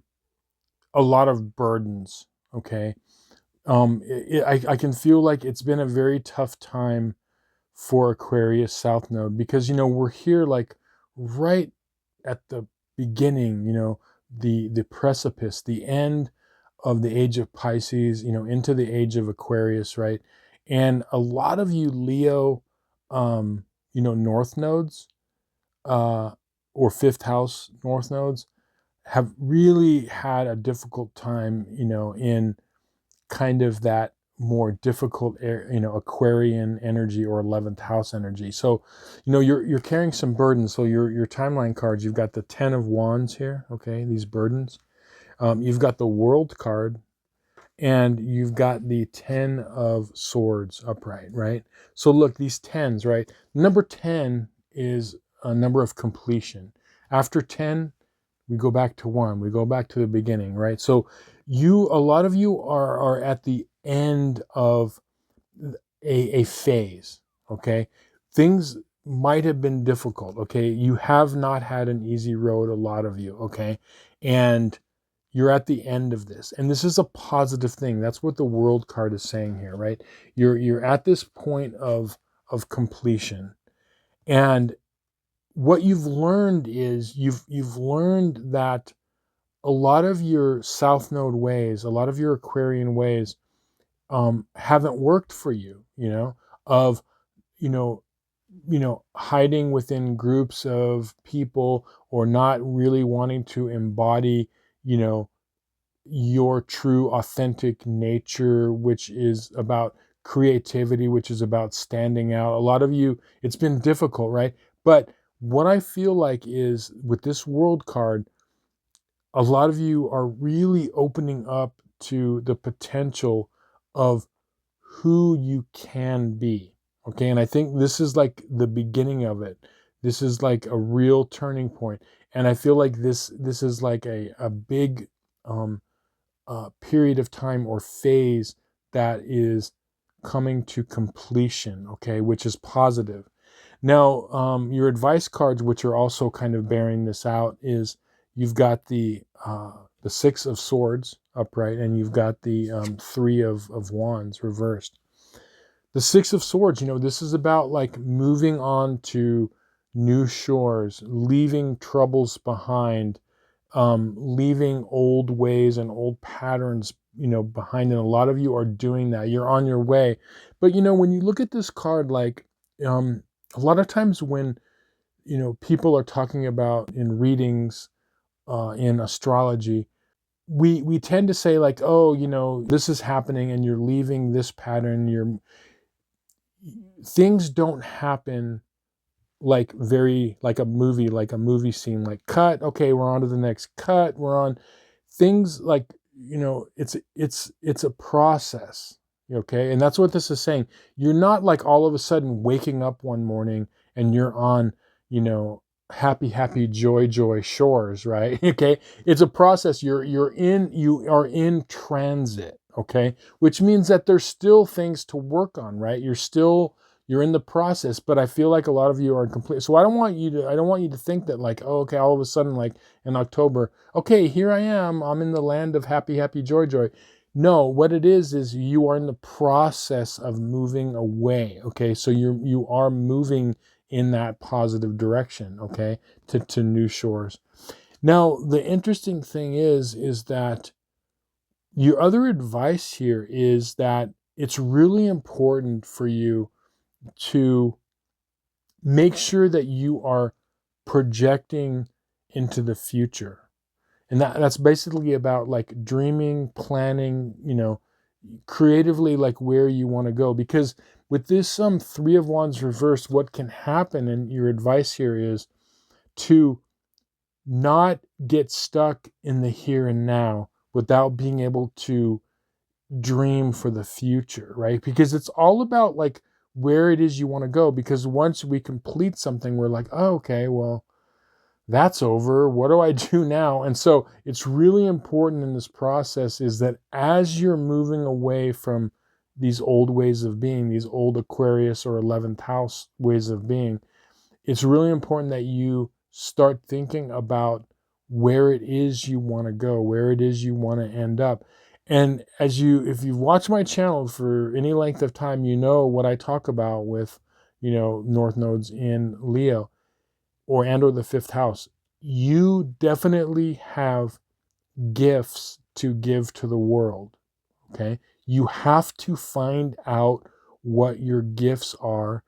lot of burdens, okay? I can feel like it's been a very tough time for Aquarius South Node because, we're here like right at the beginning, the precipice, the end of the age of Pisces, into the age of Aquarius, right? And a lot of you Leo, North nodes, uh, or 5th house North nodes have really had a difficult time, in kind of that more difficult Aquarian energy or 11th house energy. So you're carrying some burdens. So your timeline cards, you've got the 10 of Wands here, okay, these burdens. You've got the World card, and you've got the 10 of Swords upright, right? So look, these tens, right? Number 10 is a number of completion. After 10, we go back to 1, we go back to the beginning, right? So a lot of you are at the end of a phase, okay? Things might have been difficult, okay? You have not had an easy road, a lot of you, okay? And you're at the end of this, and this is a positive thing. That's what the World card is saying here, right? You're at this point of completion, and what you've learned is you've learned that a lot of your South Node ways, a lot of your Aquarian ways, haven't worked for you. Of you know hiding within groups of people, or not really wanting to embody you know your true authentic nature, which is about creativity, which is about standing out. A lot of you, it's been difficult, right? But what I feel like is with this World card, a lot of you are really opening up to the potential of who you can be. Okay. And I think this is like the beginning of it. This is like a real turning point. And I feel like this is like a big um, period of time or phase that is coming to completion, okay, which is positive. Now, your advice cards, which are also kind of bearing this out, is you've got the 6 of Swords upright, and you've got the 3 of Wands reversed. The 6 of Swords, this is about like moving on to new shores, leaving troubles behind, leaving old ways and old patterns, behind. And a lot of you are doing that. You're on your way. But, when you look at this card, like, a lot of times when, people are talking about in readings, in astrology, we tend to say like, oh, this is happening and you're leaving this pattern. Things don't happen like a movie scene, like cut, okay, we're on to the next cut, we're on things like, it's a process, okay? And that's what this is saying. You're not like all of a sudden waking up one morning and you're on, happy joy shores, right? Okay, it's a process. You are in transit, okay, which means that there's still things to work on, right? You're in the process, but I feel like a lot of you are complete. So I don't want you to think that like, oh, okay, all of a sudden, like in October, okay, here I am, I'm in the land of happy joy. No, what it is you are in the process of moving away. Okay, so you are moving in that positive direction, okay, to new shores. Now, the interesting thing is that your other advice here is that it's really important for you to make sure that you are projecting into the future. And that's basically about like dreaming, planning, creatively, like where you want to go. Because with this Three of Wands reversed, what can happen, and your advice here is to not get stuck in the here and now without being able to dream for the future, right? Because it's all about like where it is you want to go. Because once we complete something, we're like, oh, okay, well, that's over. What do I do now? And so it's really important in this process is that as you're moving away from these old ways of being, these old Aquarius or 11th house ways of being, it's really important that you start thinking about where it is you want to go, where it is you want to end up. And if you've watched my channel for any length of time, you know what I talk about with, North nodes in Leo or the fifth house. You definitely have gifts to give to the world. Okay. You have to find out what your gifts are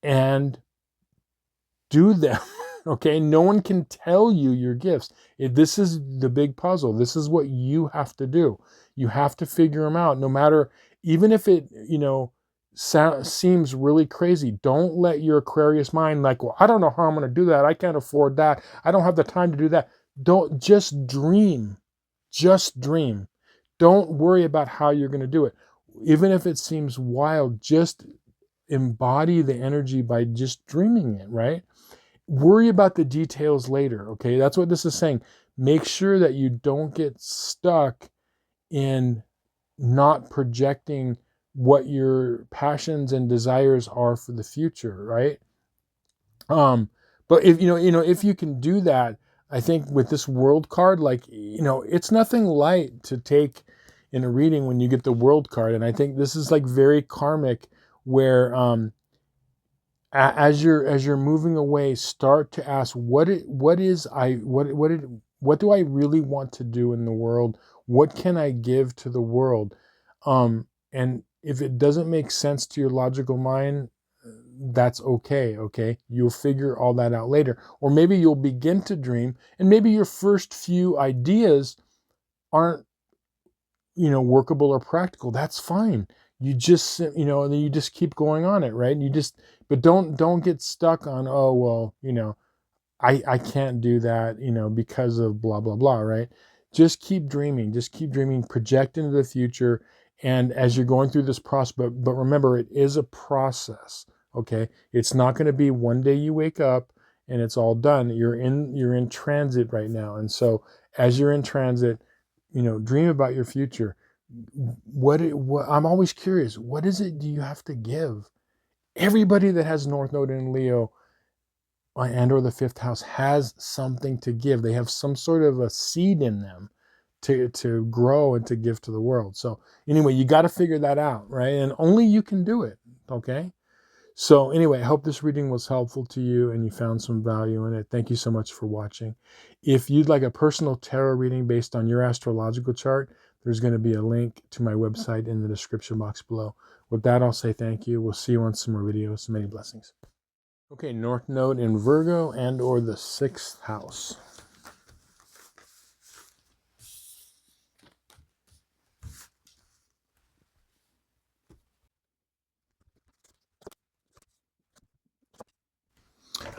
and do them. Okay. No one can tell you your gifts. This is the big puzzle. This is what you have to do. You have to figure them out, no matter, even if it, seems really crazy. Don't let your Aquarius mind like, well, I don't know how I'm going to do that. I can't afford that. I don't have the time to do that. Don't, just dream. Just dream. Don't worry about how you're going to do it. Even if it seems wild, just embody the energy by just dreaming it, right? Worry about the details later, okay? That's what this is saying. Make sure that you don't get stuck in not projecting what your passions and desires are for the future, right? But if you can do that, I think with this world card, like, it's nothing light to take in a reading when you get the world card. And I think this is like very karmic, where as you're moving away, start to ask what do I really want to do in the world? What can I give to the world? And if it doesn't make sense to your logical mind, that's okay. Okay, you'll figure all that out later, or maybe you'll begin to dream, and maybe your first few ideas aren't workable or practical. That's fine. You just then you just keep going on it, right? But don't get stuck on, oh well, I can't do that, because of blah blah blah, right? Just keep dreaming. Just keep dreaming. Project into the future, and as you're going through this process, but remember, it is a process. Okay, it's not going to be one day you wake up and it's all done. You're in transit right now, and so as you're in transit, dream about your future. What I'm always curious, what is it do you have to give? Everybody that has North Node in Leo or the fifth house has something to give. They have some sort of a seed in them to grow and to give to the world. So anyway, you got to figure that out, right? And only you can do it. Okay. So anyway, I hope this reading was helpful to you and you found some value in it. Thank you so much for watching. If you'd like a personal tarot reading based on your astrological chart, there's going to be a link to my website in the description box below. With that, I'll say thank you. We'll see you on some more videos. Many blessings. Okay, North Node in Virgo and or the sixth house.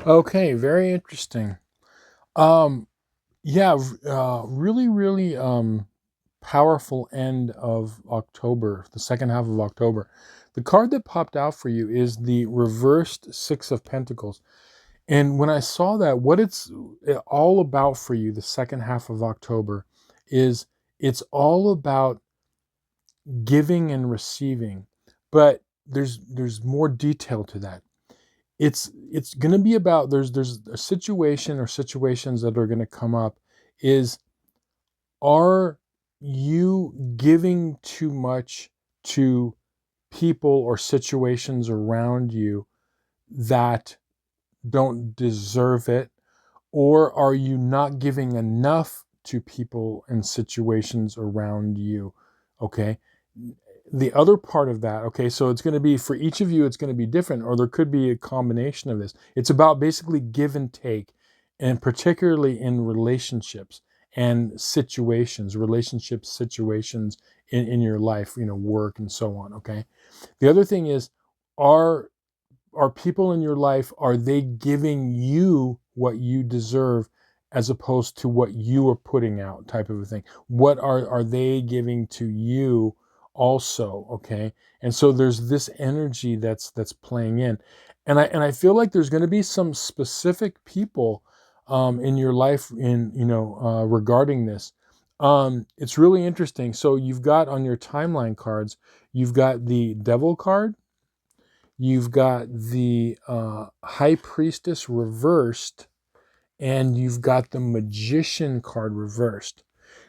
Okay, very interesting. Yeah, really, really powerful end of October, the second half of October. The card that popped out for you is the reversed Six of Pentacles. And when I saw that, what it's all about for you, the second half of October, is it's all about giving and receiving. But there's more detail to that. It's going to be about, there's a situation or situations that are going to come up, is, are you giving too much to people or situations around you that don't deserve it? Or are you not giving enough to people and situations around you? Okay. the other part of that, okay, so it's going to be for each of you, it's going to be different, or there could be a combination of this. It's about basically give and take, and particularly in relationships and situations, relationships, situations in your life, work and so on, okay? The other thing is, are are people in your life, are they giving you what you deserve as opposed to what you are putting out, type of a thing? What are they giving to you also? Okay. And so there's this energy that's playing in. And I feel like there's going to be some specific people in your life regarding this. It's really interesting. So you've got on your timeline cards, you've got the devil card, you've got the high priestess reversed, and you've got the magician card reversed.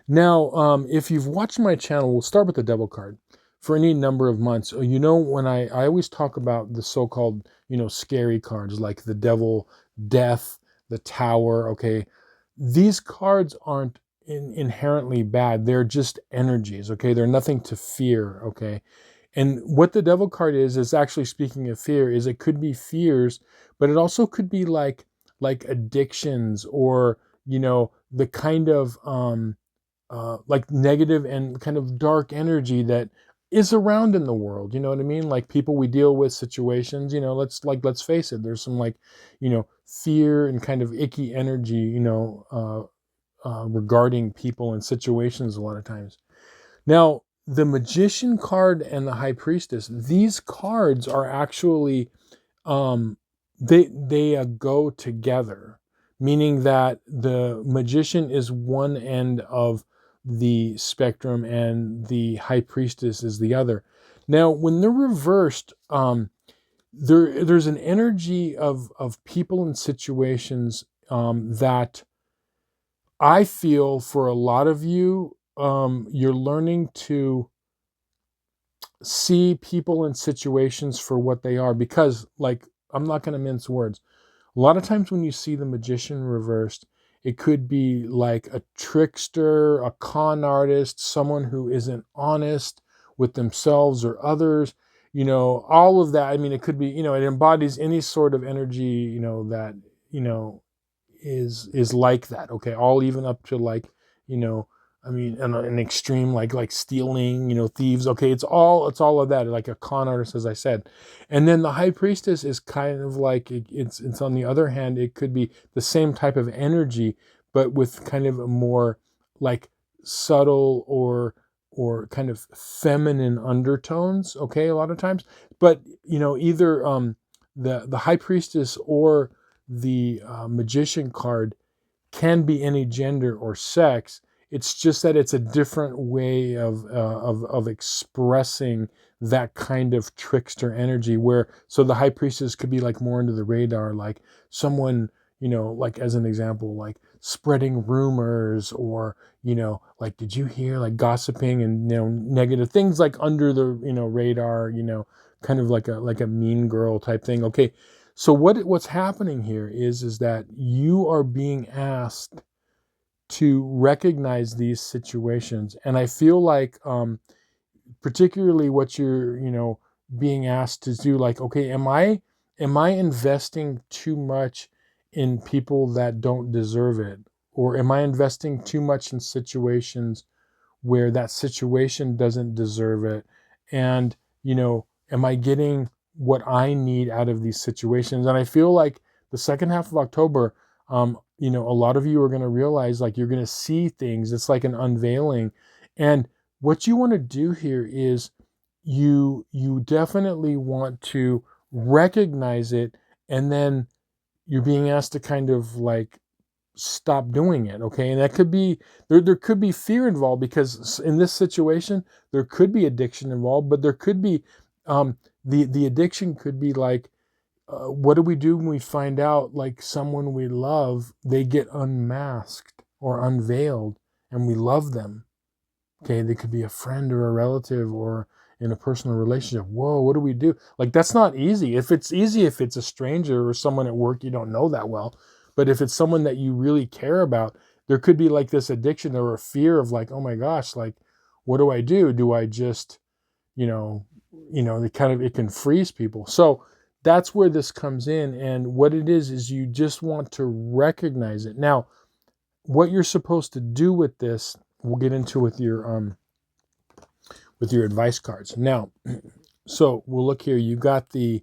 Now, if you've watched my channel, we'll start with the devil card. For any number of months, when I always talk about the so-called, scary cards like the devil, death, the tower, okay? These cards aren't inherently bad. They're just energies, okay? They're nothing to fear, okay? And what the devil card is actually, speaking of fear, is it could be fears, but it also could be like addictions, or the kind of like negative and kind of dark energy that is around in the world. You know what I mean? Like people we deal with, situations. Let's face it. There's some fear and kind of icky energy. Regarding people and situations a lot of times. Now, the magician card and the high priestess, these cards are actually they go together, meaning that the magician is one end of the spectrum and the high priestess is the other. Now, when they're reversed, there's an energy of people and situations that I feel for a lot of you, you're learning to see people and situations for what they are, because, like, I'm not going to mince words. A lot of times when you see the magician reversed, it could be like a trickster, a con artist, someone who isn't honest with themselves or others, all of that. I mean, it could be, it embodies any sort of energy, that, is like that. Okay. All even up to you know, I mean, an extreme, like stealing, thieves. Okay. It's all of that. Like a con artist, as I said. And then the high priestess is kind of like, it's on the other hand, it could be the same type of energy, but with kind of a more like subtle or kind of feminine undertones. Okay. A lot of times, but either, the high priestess or the magician card can be any gender or sex. It's just that it's a different way of expressing that kind of trickster energy. Where so the high priestess could be like more into the radar, like someone, like as an example, like spreading rumors, or like, did you hear, like gossiping and negative things, like under the radar, kind of like a mean girl type thing. Okay, so what's happening here is that you are being asked to recognize these situations. And I feel like particularly what you're being asked to do, like, okay, am I investing too much in people that don't deserve it, or am I investing too much in situations where that situation doesn't deserve it? And, am I getting what I need out of these situations? And I feel like the second half of October, a lot of you are going to realize, like, you're going to see things. It's like an unveiling. And what you want to do here is you definitely want to recognize it, and then you're being asked to kind of like stop doing it. Okay. And that could be, there could be fear involved, because in this situation there could be addiction involved, but there could be the addiction could be like, what do we do when we find out, like, someone we love, they get unmasked or unveiled, and we love them? Okay, they could be a friend or a relative or in a personal relationship. Whoa, what do we do? Like, that's not easy. If it's easy, if it's a stranger or someone at work you don't know that well, but if it's someone that you really care about, there could be like this addiction or a fear of like, oh my gosh, like, what do I do? Do I just, it can freeze people. So that's where this comes in. And what it is you just want to recognize it. Now, what you're supposed to do with this, we'll get into with your advice cards. Now, so we'll look here. You got the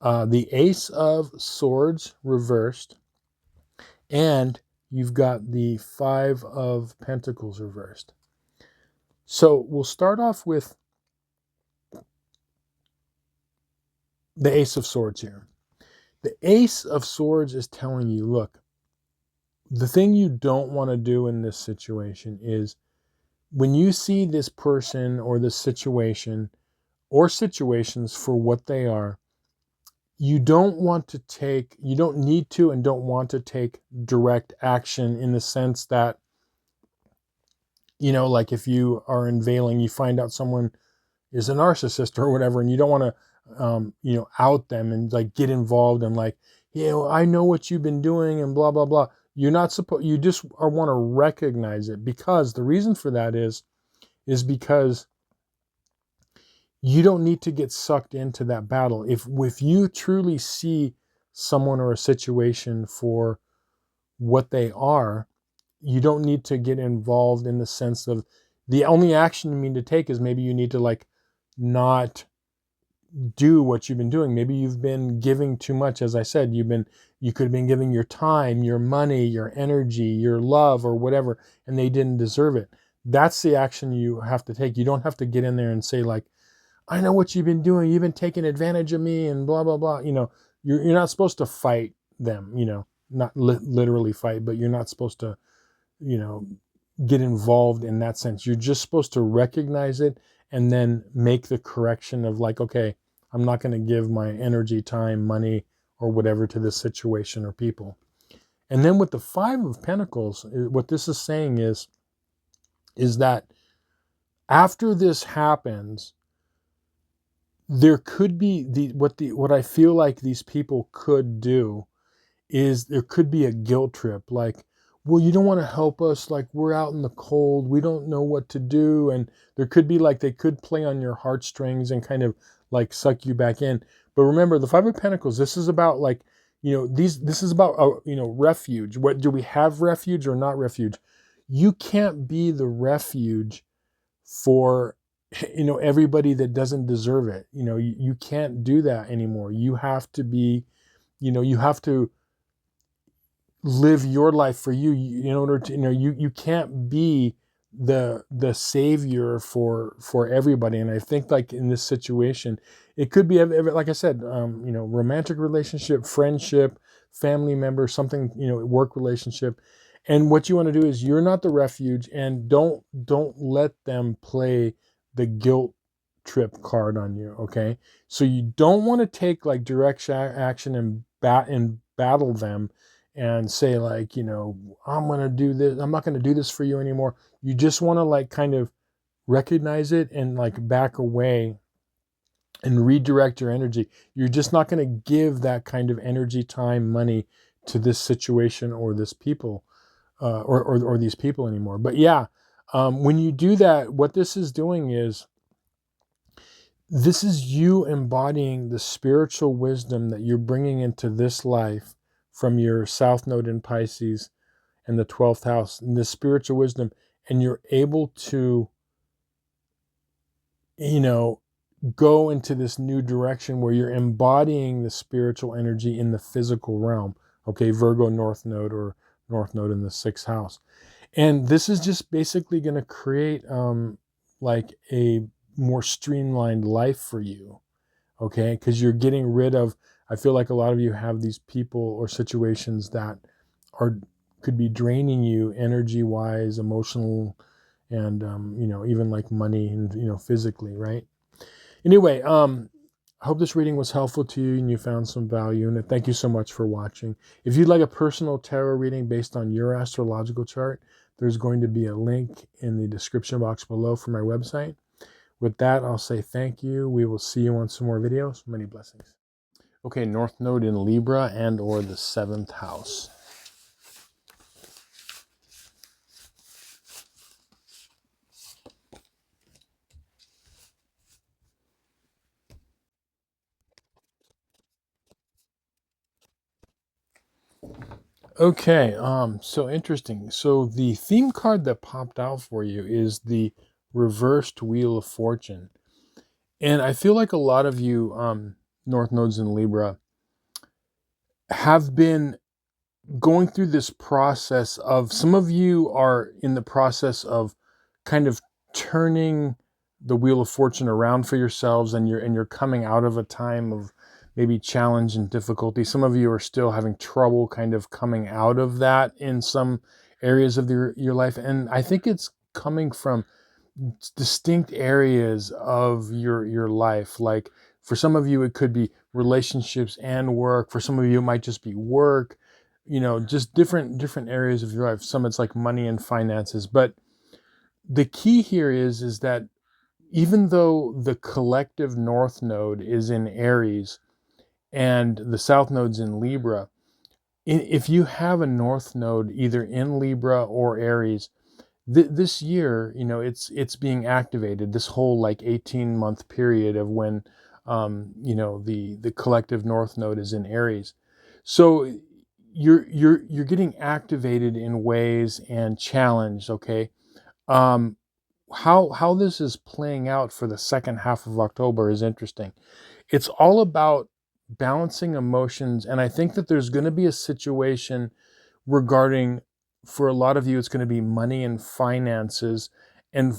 Ace of Swords reversed, and you've got the Five of Pentacles reversed. So we'll start off with the Ace of Swords here. The Ace of Swords is telling you, look, the thing you don't want to do in this situation is when you see this person or this situation or situations for what they are, you don't need to and don't want to take direct action in the sense that, like if you are unveiling, you find out someone is a narcissist or whatever, and you don't want to, out them and like get involved and like, I know what you've been doing and blah, blah, blah. You're not supposed, you just want to recognize it, because the reason for that is because you don't need to get sucked into that battle. If you truly see someone or a situation for what they are, you don't need to get involved in the sense of the only action you need to take is maybe you need to like not do what you've been doing. Maybe you've been giving too much. As I said, you could have been giving your time, your money, your energy, your love, or whatever, and they didn't deserve it. That's the action you have to take. You don't have to get in there and say like, I know what you've been doing. You've been taking advantage of me and blah, blah, blah. You're not supposed to fight them, not literally fight, but you're not supposed to, get involved in that sense. You're just supposed to recognize it and then make the correction of like, okay, I'm not going to give my energy, time, money, or whatever to this situation or people. And then with the Five of Pentacles, what this is saying is that after this happens, there could be what I feel like these people could do is there could be a guilt trip. Like, well, you don't want to help us. Like, we're out in the cold. We don't know what to do. And there could be like, they could play on your heartstrings and kind of like suck you back in. But remember, the Five of Pentacles, this is about like, this is about, refuge. What do we have, refuge or not refuge? You can't be the refuge for, everybody that doesn't deserve it. You can't do that anymore. You have to be, you have to live your life for you in order to, you can't be the savior for everybody. And I think like in this situation, it could be, like I said, romantic relationship, friendship, family member, something, work relationship. And what you want to do is you're not the refuge, and don't let them play the guilt trip card on you. Okay. So you don't want to take like direct action and battle them and say like, I'm going to do this. I'm not going to do this for you anymore. You just want to like kind of recognize it and like back away and redirect your energy. You're just not going to give that kind of energy, time, money to this situation or this people, or these people anymore. But yeah, when you do that, what this is doing is, this is you embodying the spiritual wisdom that you're bringing into this life from your South Node in Pisces and the 12th house, and this spiritual wisdom, and you're able to, go into this new direction where you're embodying the spiritual energy in the physical realm. Okay, Virgo North Node or North Node in the 6th house. And this is just basically going to create like a more streamlined life for you. Okay, because you're getting rid of, I feel like a lot of you have these people or situations that could be draining you energy wise, emotional, and even like money and physically, right? Anyway, I hope this reading was helpful to you and you found some value in it. Thank you so much for watching. If you'd like a personal tarot reading based on your astrological chart, there's going to be a link in the description box below for my website. With that, I'll say thank you. We will see you on some more videos. Many blessings. Okay, North Node in Libra and or the 7th house. Okay, so interesting. So the theme card that popped out for you is the reversed Wheel of Fortune. And I feel like a lot of you, North Nodes in Libra, have been going through this process of, some of you are in the process of kind of turning the Wheel of Fortune around for yourselves, and you're coming out of a time of maybe challenge and difficulty. Some of you are still having trouble kind of coming out of that in some areas of your life, and I think it's coming from distinct areas of your life. Like, for some of you it could be relationships and work. For some of you it might just be work, just different areas of your life. Some it's like money and finances. But the key here is that even though the collective north node is in Aries and the south node's in Libra, if you have a north node either in Libra or Aries, this year, it's being activated. This whole like 18-month period of when, the collective North Node is in Aries. So you're getting activated in ways and challenged. Okay, um, how this is playing out for the second half of October is interesting. It's all about balancing emotions, and I think that there's going to be a situation regarding, for a lot of you, it's going to be money and finances, and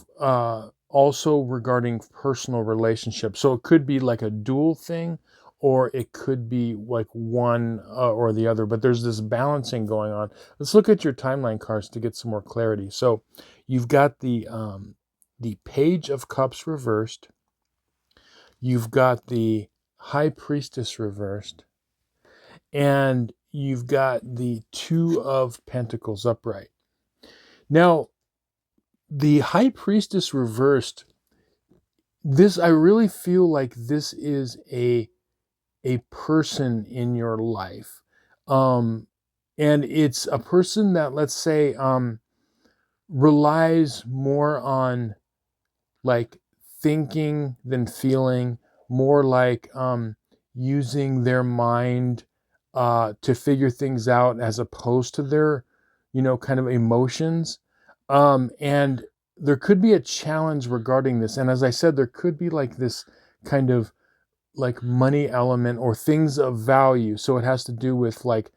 also regarding personal relationships. So it could be like a dual thing, or it could be like one or the other, but there's this balancing going on. Let's look at your timeline cards to get some more clarity. So you've got the Page of Cups reversed, you've got the High Priestess reversed, and you've got the Two of Pentacles upright. Now, the High Priestess reversed, this, I really feel like this is a person in your life. And it's a person that, let's say, relies more on like thinking than feeling, more like using their mind to figure things out, as opposed to their, kind of emotions. And there could be a challenge regarding this. And as I said, there could be like this kind of like money element or things of value. So it has to do with like,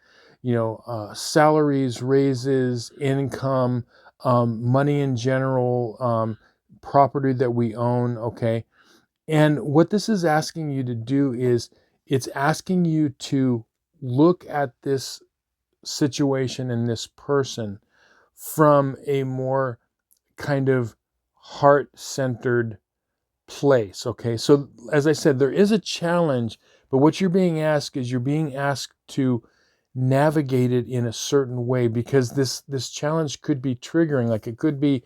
salaries, raises, income, money in general, property that we own. Okay. And what this is asking you to do is, it's asking you to look at this situation and this person from a more kind of heart-centered place. Okay, so as I said, there is a challenge, but what you're being asked is, you're being asked to navigate it in a certain way, because this challenge could be triggering. Like, it could be,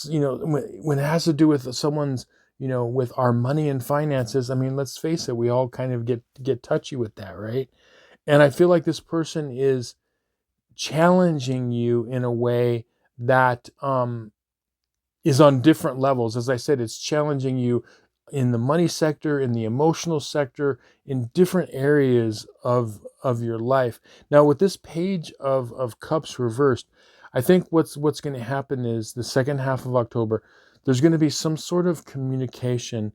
when it has to do with someone's, with our money and finances. I mean, let's face it, we all kind of get touchy with that, right? And I feel like this person is challenging you in a way that is on different levels. As I said, it's challenging you in the money sector, in the emotional sector, in different areas of your life. Now, with this Page of Cups reversed, I think what's going to happen is, the second half of October, there's going to be some sort of communication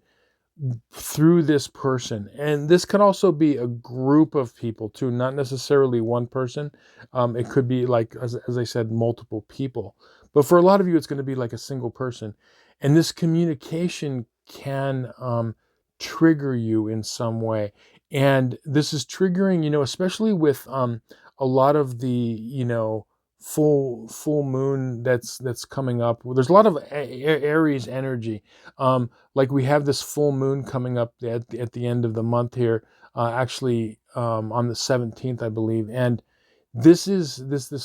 through this person. And this could also be a group of people too, not necessarily one person. It could be like, as I said, multiple people. But for a lot of you, it's going to be like a single person. And this communication can trigger you in some way. And this is triggering, especially with a lot of the, full moon that's coming up. There's a lot of Aries energy. Like, we have this full moon coming up at the end of the month here, actually, on the 17th, I believe. And this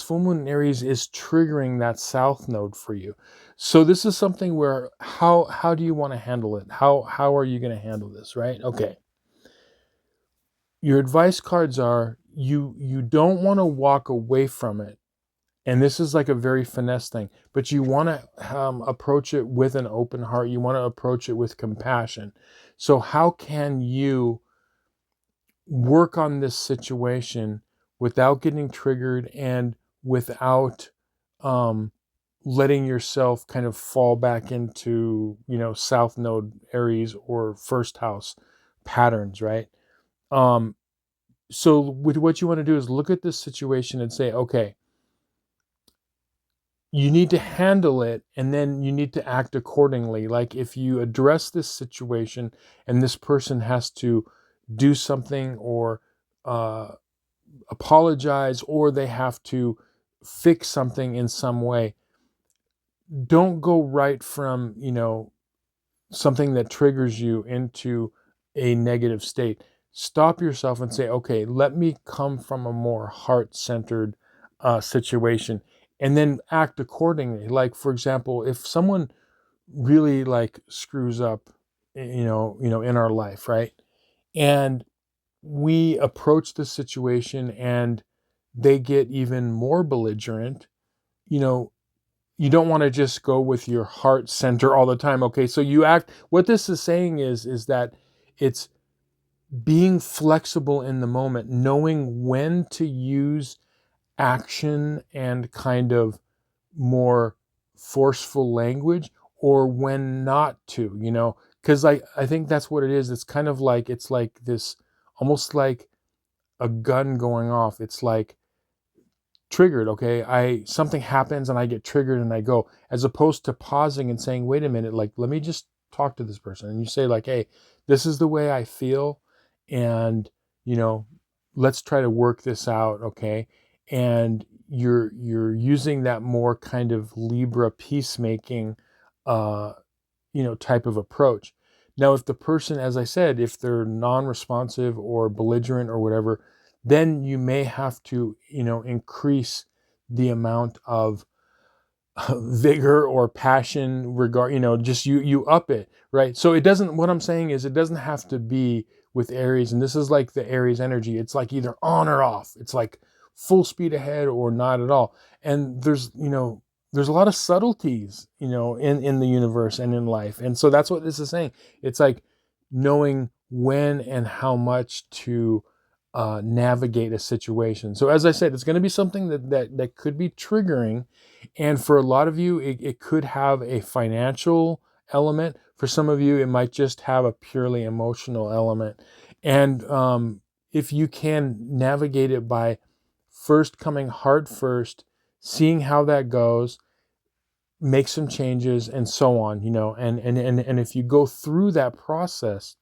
full moon in Aries is triggering that south node for you. So this is something where, how do you want to handle it? How are you going to handle this, right? Okay. Your advice cards are, you don't want to walk away from it. And this is like a very finesse thing, but you want to approach it with an open heart. You want to approach it with compassion. So how can you work on this situation without getting triggered and without um, letting yourself kind of fall back into, South Node Aries or first house patterns, right? So what you want to do is look at this situation and say, okay, you need to handle it and then you need to act accordingly. Like if you address this situation and this person has to do something or uh, apologize or they have to fix something in some way, don't go right from, something that triggers you into a negative state. Stop yourself and say, okay, let me come from a more heart-centered situation and then act accordingly. Like, for example, if someone really like screws up, in our life, right? And we approach the situation and they get even more belligerent, you know, you don't want to just go with your heart center all the time. Okay, so you act, what this is saying is that it's being flexible in the moment, knowing when to use action and kind of more forceful language or when not to, because I think that's what it is. It's kind of like, it's like this, almost like a gun going off. It's like triggered, okay, I something happens and I get triggered and I go, as opposed to pausing and saying, wait a minute, like, let me just talk to this person. And you say like, hey, this is the way I feel, and you know let's try to work this out, okay? And you're using that more kind of Libra peacemaking uh type of approach. Now, if the person, as I said, if they're non-responsive or belligerent or whatever, then you may have to, increase the amount of vigor or passion regard, just you up it, right? So it doesn't, what I'm saying is it doesn't have to be with Aries, and this is like the Aries energy. It's like either on or off. It's like full speed ahead or not at all. And there's a lot of subtleties, in the universe and in life. And so that's what this is saying. It's like knowing when and how much to navigate a situation. So as I said, it's going to be something that could be triggering, and for a lot of you, it could have a financial element. For some of you, it might just have a purely emotional element. And if you can navigate it by first coming hard first, seeing how that goes, make some changes, and so on, and if you go through that process,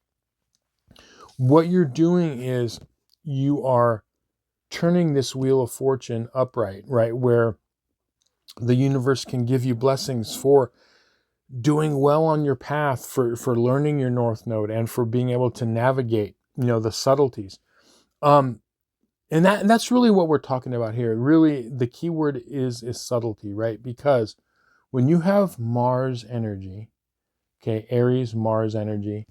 what you're doing is you are turning this wheel of fortune upright, right? Where the universe can give you blessings for doing well on your path, for learning your north node, and for being able to navigate, the subtleties. And that's really what we're talking about here. Really, the key word is subtlety, right? Because when you have Mars energy, okay, Aries Mars energy,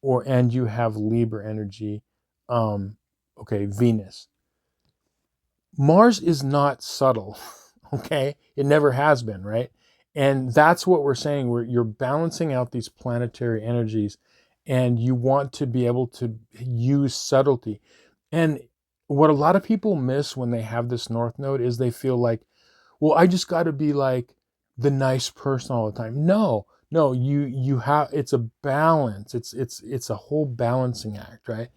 and you have Libra energy, okay, Venus. Mars is not subtle, okay? It never has been, right? And that's what we're saying. You're balancing out these planetary energies, and you want to be able to use subtlety. And what a lot of people miss when they have this North Node is they feel like, well, I just got to be like the nice person all the time. No, you have, it's a balance. It's a whole balancing act, right?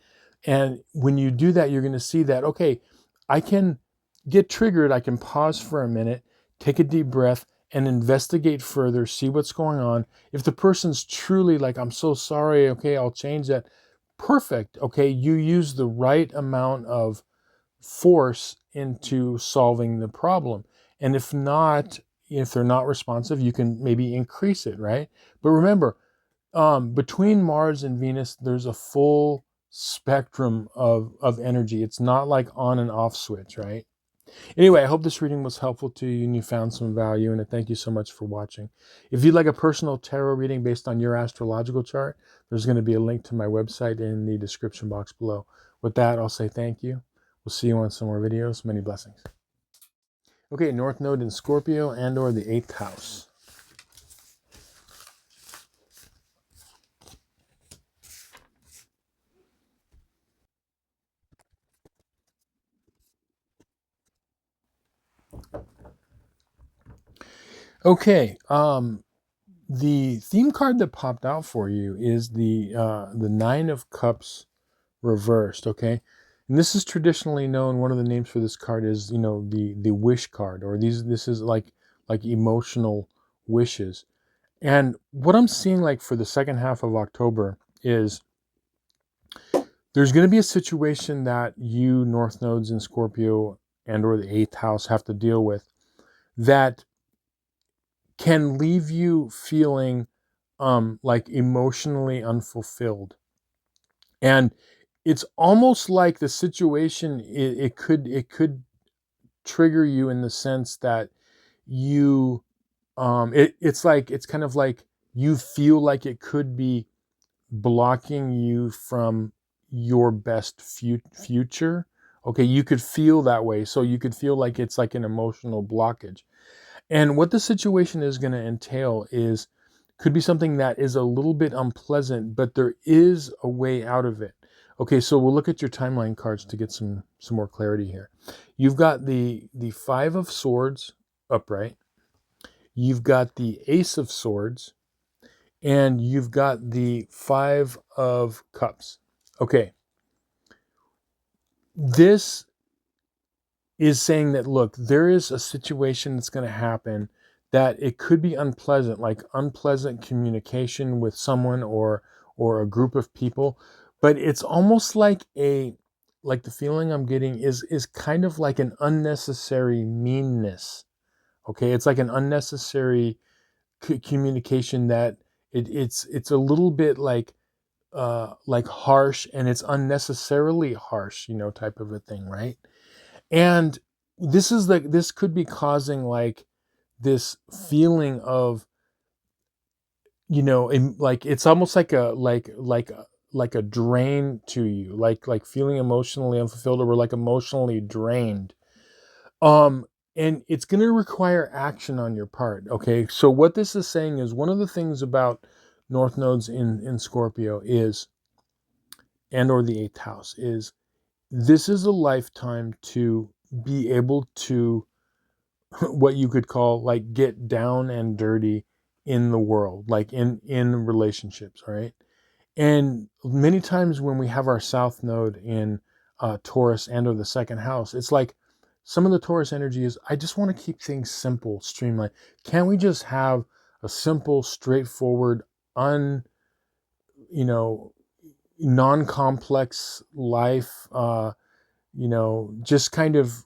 And when you do that, you're going to see that, okay, I can get triggered. I can pause for a minute, take a deep breath, and investigate further, see what's going on. If the person's truly like, I'm so sorry, okay, I'll change that. Perfect. Okay, you use the right amount of force into solving the problem. And if not, if they're not responsive, you can maybe increase it, right? But remember, between Mars and Venus, there's a full spectrum of energy. It's not like on and off switch, right? Anyway, I hope this reading was helpful to you and you found some value in it. Thank you so much for watching. If you'd like a personal tarot reading based on your astrological chart, there's going to be a link to my website in the description box below. With that, I'll say thank you. We'll see you on some more videos. Many blessings. Okay, North Node in Scorpio and or the 8th house. Okay. The theme card that popped out for you is the Nine of Cups reversed. Okay, and this is traditionally known. One of the names for this card is, the wish card, or these. This is like emotional wishes. And what I'm seeing, like, for the second half of October is there's going to be a situation that you North Nodes in Scorpio and or the eighth house have to deal with that can leave you feeling like emotionally unfulfilled. And it's almost like the situation, it could trigger you in the sense that you it's kind of like you feel like it could be blocking you from your best future. Okay, you could feel that way. So you could feel like it's like an emotional blockage. And what the situation is going to entail is could be something that is a little bit unpleasant, but there is a way out of it. Okay, so we'll look at your timeline cards to get some more clarity here. You've got the 5 of swords upright. You've got the ace of swords, and you've got the 5 of cups. Okay. This is saying that, look, there is a situation that's going to happen that it could be unpleasant, like unpleasant communication with someone or a group of people, but it's almost like the feeling I'm getting is kind of like an unnecessary meanness. Okay, it's like an unnecessary communication that it's a little bit like harsh, and it's unnecessarily harsh, type of a thing, right? And this could be causing like this feeling of, like it's almost like a drain to you, like feeling emotionally unfulfilled or like emotionally drained. um and it's going to require action on your part. Okay, so what this is saying is one of the things about north nodes in Scorpio is, and or the eighth house is, this is a lifetime to be able to what you could call like get down and dirty in the world, like in relationships, right? And many times when we have our south node in Taurus and or the second house, it's like some of the Taurus energy is, I just want to keep things simple, streamlined. Can't we just have a simple, straightforward, un you know non-complex life, just kind of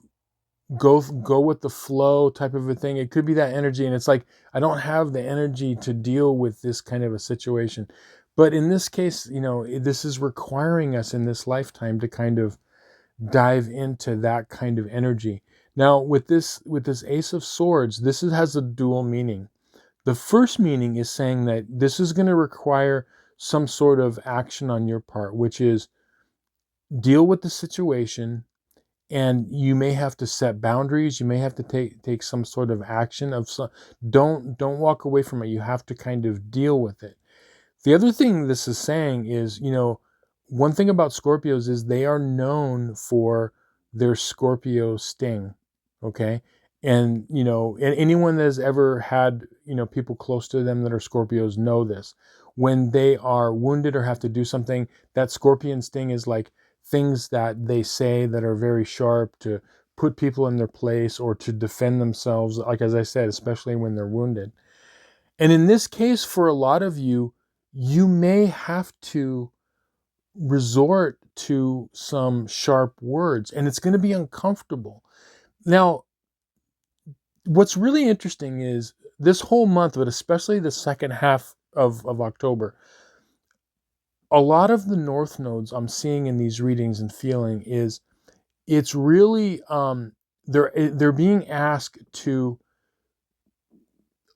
go with the flow type of a thing. It could be that energy, and it's like I don't have the energy to deal with this kind of a situation. But in this case, this is requiring us in this lifetime to kind of dive into that kind of energy. Now with this ace of swords, has a dual meaning. The first meaning is saying that this is going to require some sort of action on your part, which is deal with the situation, and you may have to set boundaries. You may have to take some sort of action of some. Don't walk away from it. You have to kind of deal with it. The other thing this is saying is, one thing about Scorpios is they are known for their Scorpio sting. Okay. And, and anyone that has ever had, people close to them that are Scorpios know this. When they are wounded or have to do something, that scorpion sting is like things that they say that are very sharp to put people in their place or to defend themselves. Like, as I said, especially when they're wounded. And in this case, for a lot of you, you may have to resort to some sharp words, and it's going to be uncomfortable. Now, what's really interesting is this whole month, but especially the second half of October, a lot of the north nodes I'm seeing in these readings and feeling is it's really they're being asked to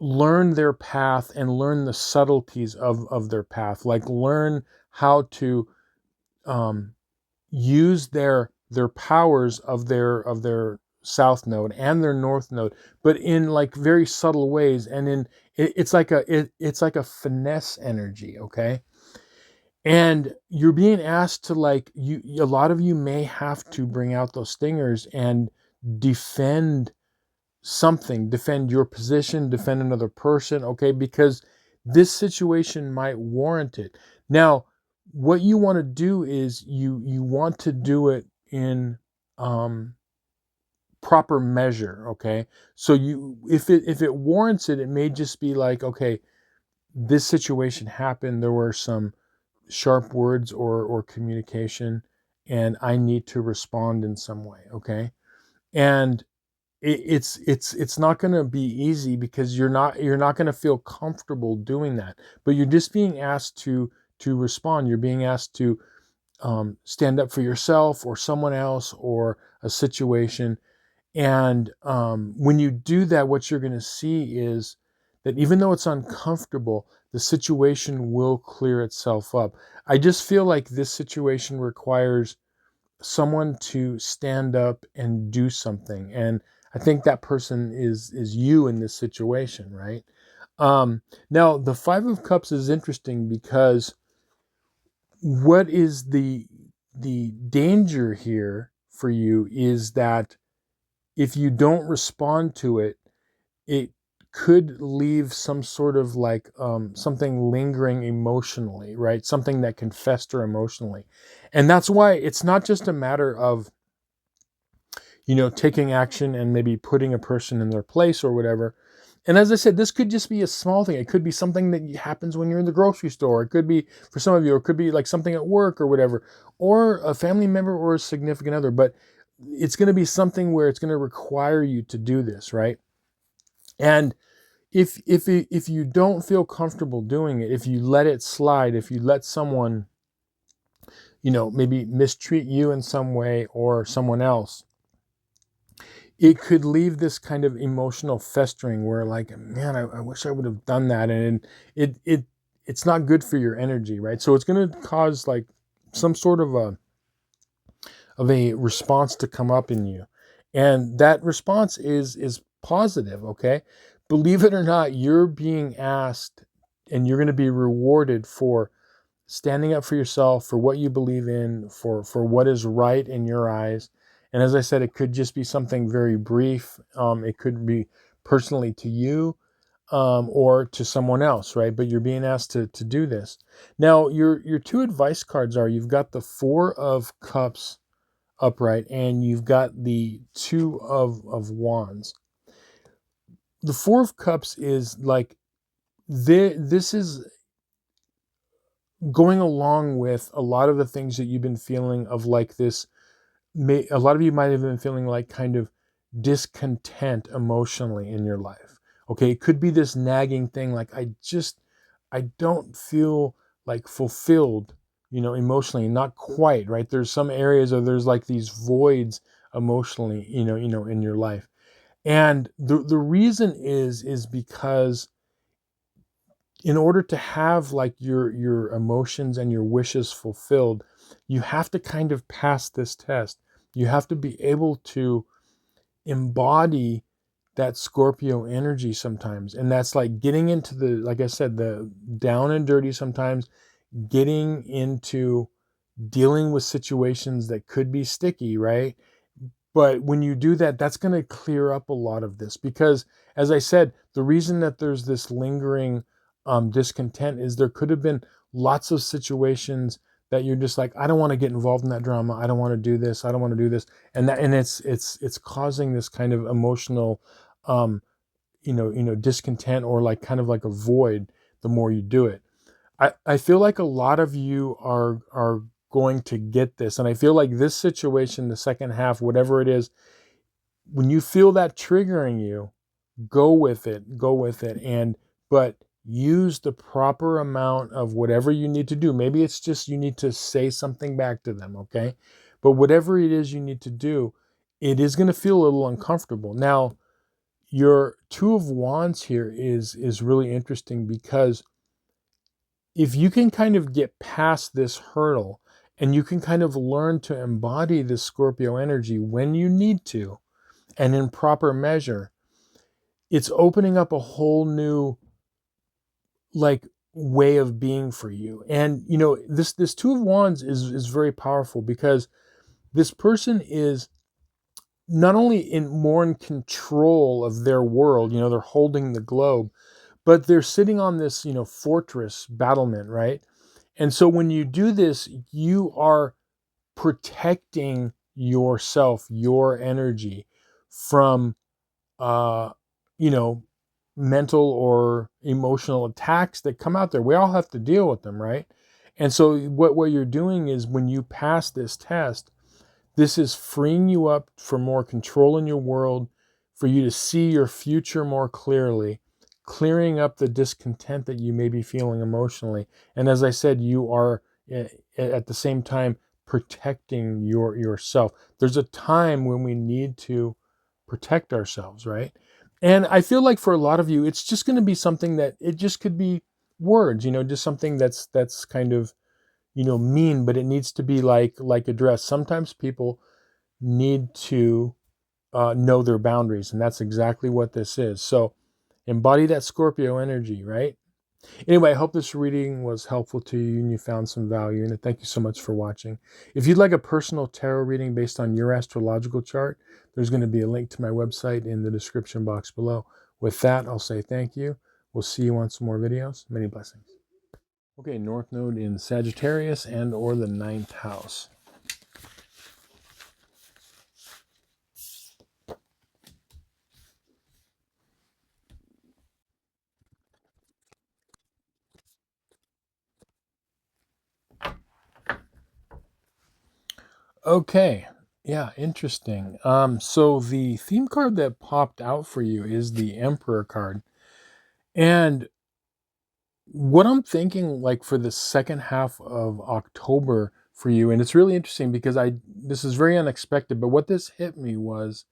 learn their path and learn the subtleties of their path, like learn how to um, use their powers of their south node and their north node, but in like very subtle ways. And it's like a finesse energy. Okay, and you're being asked to, like, a lot of you may have to bring out those stingers and defend something, defend your position, defend another person, okay? Because this situation might warrant it. Now, what you want to do is you want to do it in proper measure, okay? So you, if it warrants it, it may just be like, okay, this situation happened, there were some sharp words or communication, and I need to respond in some way, okay? And it's not going to be easy, because you're not going to feel comfortable doing that, but you're just being asked to respond. You're being asked to stand up for yourself or someone else or a situation. And when you do that, what you're going to see is that even though it's uncomfortable, the situation will clear itself up. I just feel like this situation requires someone to stand up and do something. And I think that person is you in this situation, right? Now, the Five of Cups is interesting, because what is the danger here for you is that if you don't respond to it, it could leave some sort of like something lingering emotionally, right? Something that can fester emotionally. And that's why it's not just a matter of, taking action and maybe putting a person in their place or whatever. And as I said, this could just be a small thing. It could be something that happens when you're in the grocery store. It could be, for some of you, it could be like something at work or whatever, or a family member or a significant other. But it's going to be something where it's going to require you to do this, right? And if you don't feel comfortable doing it, if you let it slide, if you let someone, maybe mistreat you in some way or someone else, it could leave this kind of emotional festering where, like, man, I wish I would have done that. And it's not good for your energy, right? So it's going to cause like some sort of a response to come up in you. And that response is positive, okay? Believe it or not, you're being asked and you're going to be rewarded for standing up for yourself, for what you believe in, for what is right in your eyes. And as I said, it could just be something very brief. It could be personally to you, or to someone else, right? But you're being asked to do this. Now, your two advice cards are, you've got the Four of Cups upright, and you've got the Two of Wands. The Four of Cups is like, this is going along with a lot of the things that you've been feeling of, like this, a lot of you might have been feeling like kind of discontent emotionally in your life. Okay, it could be this nagging thing, like, I don't feel like fulfilled, emotionally, not quite, right? There's some areas, or there's like these voids emotionally, in your life. And the reason is because in order to have like your emotions and your wishes fulfilled, you have to kind of pass this test. You have to be able to embody that Scorpio energy sometimes. And that's like getting into the, like I said, the down and dirty sometimes, getting into dealing with situations that could be sticky, right? But when you do that, that's going to clear up a lot of this, because, as I said, the reason that there's this lingering discontent is there could have been lots of situations that you're just like, I don't want to get involved in that drama. I don't want to do this. I don't want to do this. And it's causing this kind of emotional, discontent, or like kind of like a void the more you do it. I feel like a lot of you are going to get this. And I feel like this situation, the second half, whatever it is, when you feel that triggering you, go with it, but use the proper amount of whatever you need to do. Maybe it's just you need to say something back to them, okay? But whatever it is you need to do, it is going to feel a little uncomfortable. Now, your Two of Wands here is really interesting, because if you can kind of get past this hurdle and you can kind of learn to embody this Scorpio energy when you need to and in proper measure, it's opening up a whole new like way of being for you. And this Two of Wands is very powerful, because this person is not only more in control of their world, they're holding the globe, but they're sitting on this, fortress battlement, right? And so when you do this, you are protecting yourself, your energy from, uh, you know, mental or emotional attacks that come out there. We all have to deal with them, right? And so what you're doing is when you pass this test, this is freeing you up for more control in your world, for you to see your future more clearly, clearing up the discontent that you may be feeling emotionally. And as I said, you are at the same time protecting yourself. There's a time when we need to protect ourselves, right? And I feel like for a lot of you, it's just going to be something that it just could be words, just something that's kind of mean, but it needs to be like addressed. Sometimes people need to know their boundaries, and that's exactly what this is. So embody that Scorpio energy, right? Anyway, I hope this reading was helpful to you and you found some value in it. Thank you so much for watching. If you'd like a personal tarot reading based on your astrological chart, there's going to be a link to my website in the description box below. With that, I'll say thank you. We'll see you on some more videos. Many blessings. Okay, North Node in Sagittarius and or the 9th house. Okay, yeah, interesting. So the theme card that popped out for you is the Emperor card. And what I'm thinking, like, for the second half of October for you, and it's really interesting because this is very unexpected, but what this hit me was,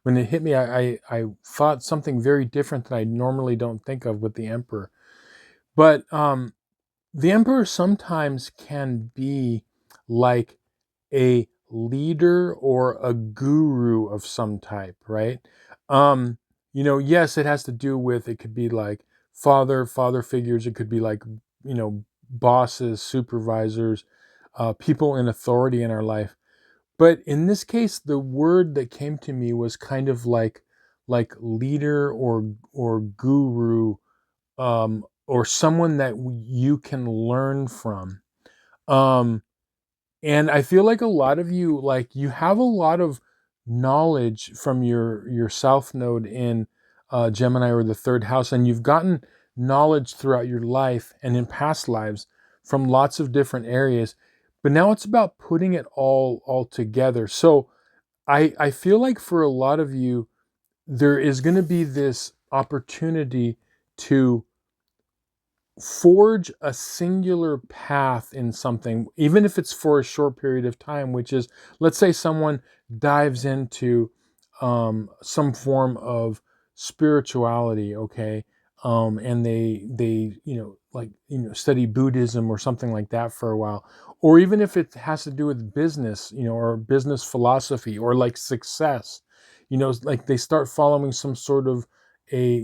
when it hit me, I thought something very different that I normally don't think of with the Emperor. But the Emperor sometimes can be like a leader or a guru of some type, right? Yes, it has to do with, it could be like father figures, it could be like, bosses, supervisors, people in authority in our life. But in this case, the word that came to me was kind of like leader or guru, or someone that you can learn from. Um, and I feel like a lot of you, like, you have a lot of knowledge from your South Node in Gemini or the 3rd house, and you've gotten knowledge throughout your life and in past lives from lots of different areas. But now it's about putting it all together. So I feel like for a lot of you, there is going to be this opportunity to forge a singular path in something, even if it's for a short period of time, which is, let's say someone dives into some form of spirituality, okay, and they study Buddhism or something like that for a while, or even if it has to do with business, or business philosophy, or like success, like they start following some sort of a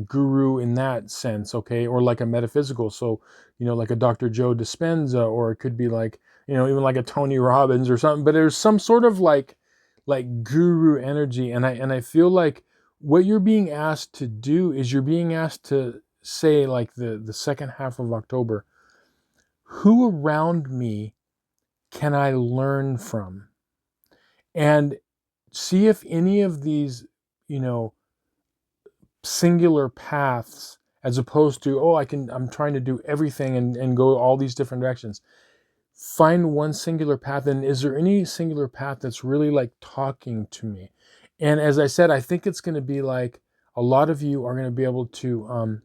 guru in that sense, okay, or like a metaphysical, so like a Dr. Joe Dispenza, or it could be like, even like a Tony Robbins or something. But there's some sort of like guru energy, and I feel like what you're being asked to do is you're being asked to say, like, the second half of October, who around me can I learn from, and see if any of these, you know singular paths, as opposed to, I'm trying to do everything and go all these different directions. Find one singular path, and is there any singular path that's really like talking to me? And as I said, I think it's going to be like, a lot of you are going to be able to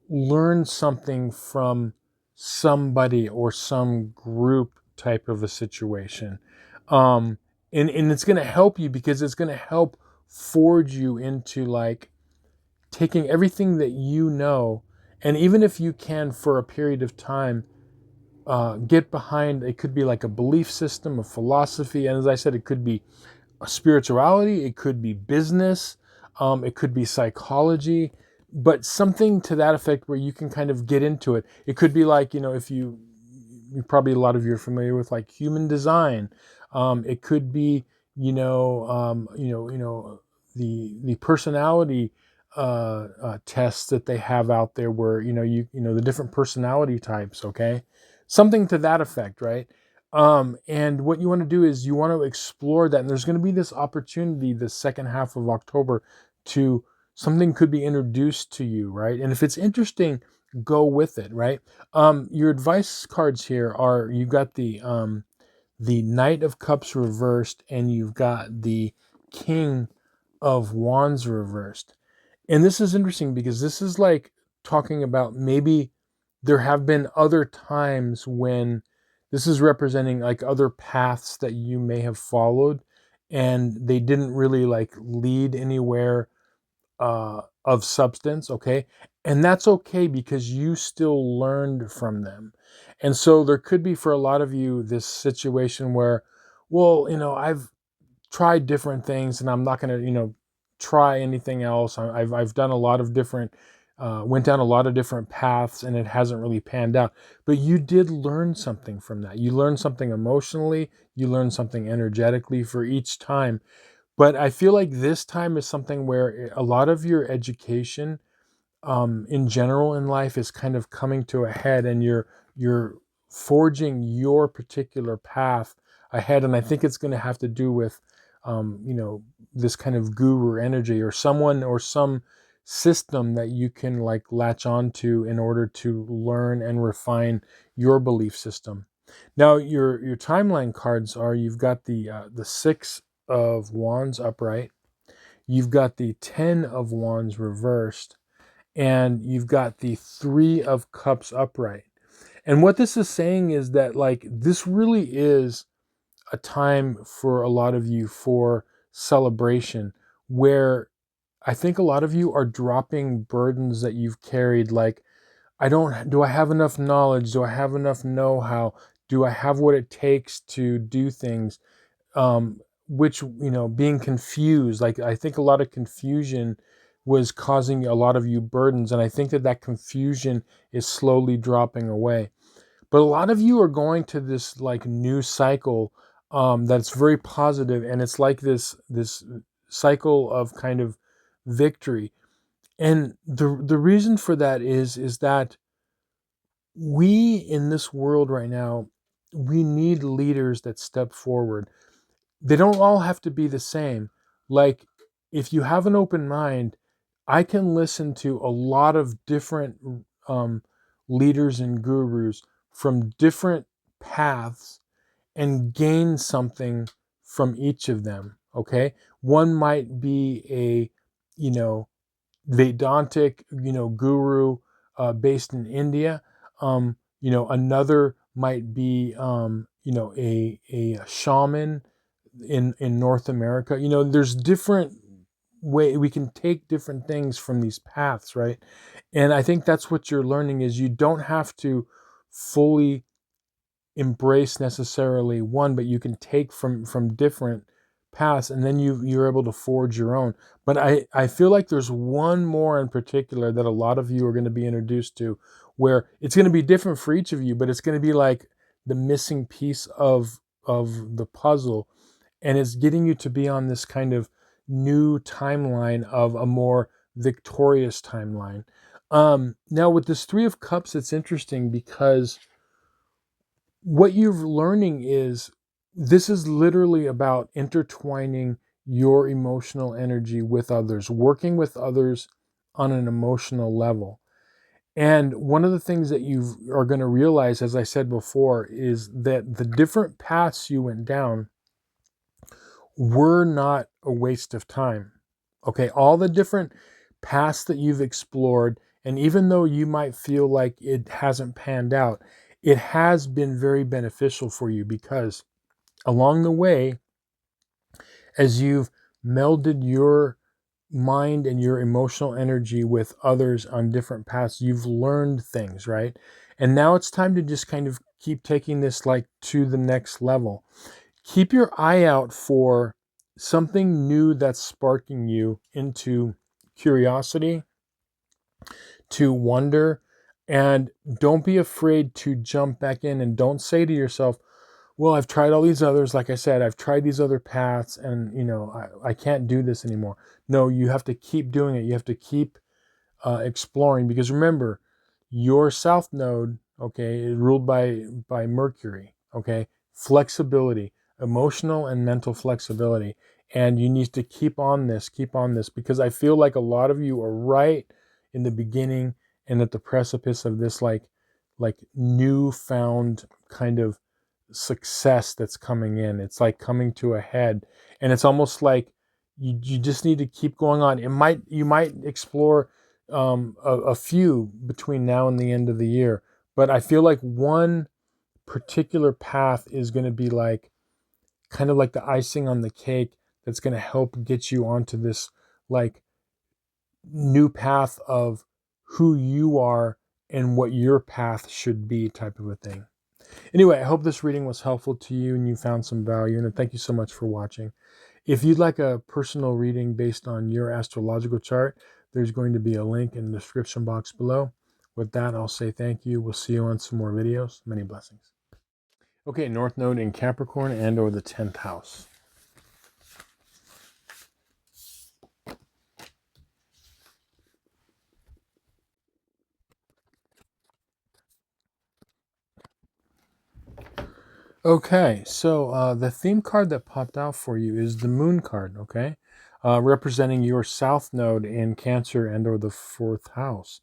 learn something from somebody or some group type of a situation. And it's going to help you, because it's going to help forge you into, like, taking everything that you know, and even if you can, for a period of time, get behind, it could be like a belief system, a philosophy, and as I said, it could be a spirituality, it could be business, it could be psychology, but something to that effect where you can kind of get into it. It could be like, if you probably, a lot of you are familiar with like human design. It could be, the personality tests that they have out there, where the different personality types. Okay, something to that effect, right? And what you want to do is you want to explore that, and there's going to be this opportunity the second half of October to something could be introduced to you, right? And if it's interesting, go with it, right? Your advice cards here are, you've got the Knight of Cups reversed, and you've got the King of Wands reversed. And this is interesting because this is like talking about, maybe there have been other times when this is representing like other paths that you may have followed, and they didn't really like lead anywhere of substance. Okay, and that's okay, because you still learned from them. And so there could be, for a lot of you, this situation where, well, I've tried different things, and I'm not going to, try anything else. I've done a lot of different, went down a lot of different paths, and it hasn't really panned out. But you did learn something from that. You learned something emotionally, you learned something energetically for each time. But I feel like this time is something where a lot of your education, in general in life, is kind of coming to a head, and you're forging your particular path ahead. And I think it's going to have to do with, this kind of guru energy, or someone, or some system that you can like latch onto in order to learn and refine your belief system. Now, your timeline cards are, you've got the Six of Wands upright, you've got the Ten of Wands reversed, and you've got the Three of Cups upright. And what this is saying is that, like, this really is a time for a lot of you for celebration, where I think a lot of you are dropping burdens that you've carried. Like, do I have enough knowledge? Do I have enough know-how? Do I have what it takes to do things? Which, being confused, like, I think a lot of confusion was causing a lot of you burdens, and I think that confusion is slowly dropping away. But a lot of you are going to this like new cycle, that's very positive, and it's like this cycle of kind of victory. And the reason for that is that we, in this world right now, we need leaders that step forward. They don't all have to be the same. Like, if you have an open mind, I can listen to a lot of different um, leaders and gurus from different paths, and gain something from each of them. Okay, one might be a, you know Vedantic, guru, based in India. Another might be, a shaman in North America. There's different way we can take different things from these paths, right? And I think that's what you're learning, is you don't have to fully embrace necessarily one, but you can take from different paths, and then you're able to forge your own. But I feel like there's one more in particular that a lot of you are going to be introduced to, where it's going to be different for each of you, but it's going to be like the missing piece of the puzzle, and it's getting you to be on this kind of new timeline, of a more victorious timeline. Now, with this Three of Cups, it's interesting because what you're learning is, this is literally about intertwining your emotional energy with others, working with others on an emotional level. And one of the things that you are going to realize, as I said before, is that the different paths you went down were not a waste of time. Okay, all the different paths that you've explored, and even though you might feel like it hasn't panned out, it has been very beneficial for you, because along the way, as you've melded your mind and your emotional energy with others on different paths, you've learned things, right? And now it's time to just kind of keep taking this like to the next level. Keep your eye out for something new that's sparking you into curiosity, to wonder, and don't be afraid to jump back in, and don't say to yourself, well, I've tried all these others. Like I said, I've tried these other paths and, I can't do this anymore. No, you have to keep doing it. You have to keep exploring, because remember, your south node, okay, is ruled by Mercury, okay, flexibility, emotional and mental flexibility, and you need to keep on this, because I feel like a lot of you are right in the beginning and at the precipice of this like newfound kind of success that's coming in. It's like coming to a head, and it's almost like you just need to keep going on. You might explore a few between now and the end of the year, but I feel like one particular path is going to be like kind of like the icing on the cake that's going to help get you onto this like new path of who you are and what your path should be, type of a thing. Anyway, I hope this reading was helpful to you and you found some value, and thank you so much for watching. If you'd like a personal reading based on your astrological chart, there's going to be a link in the description box below. With that, I'll say thank you. We'll see you on some more videos. Many blessings. Okay, North Node in Capricorn and or the 10th house. Okay, so the theme card that popped out for you is the Moon card, okay? Representing your South Node in Cancer and or the 4th house.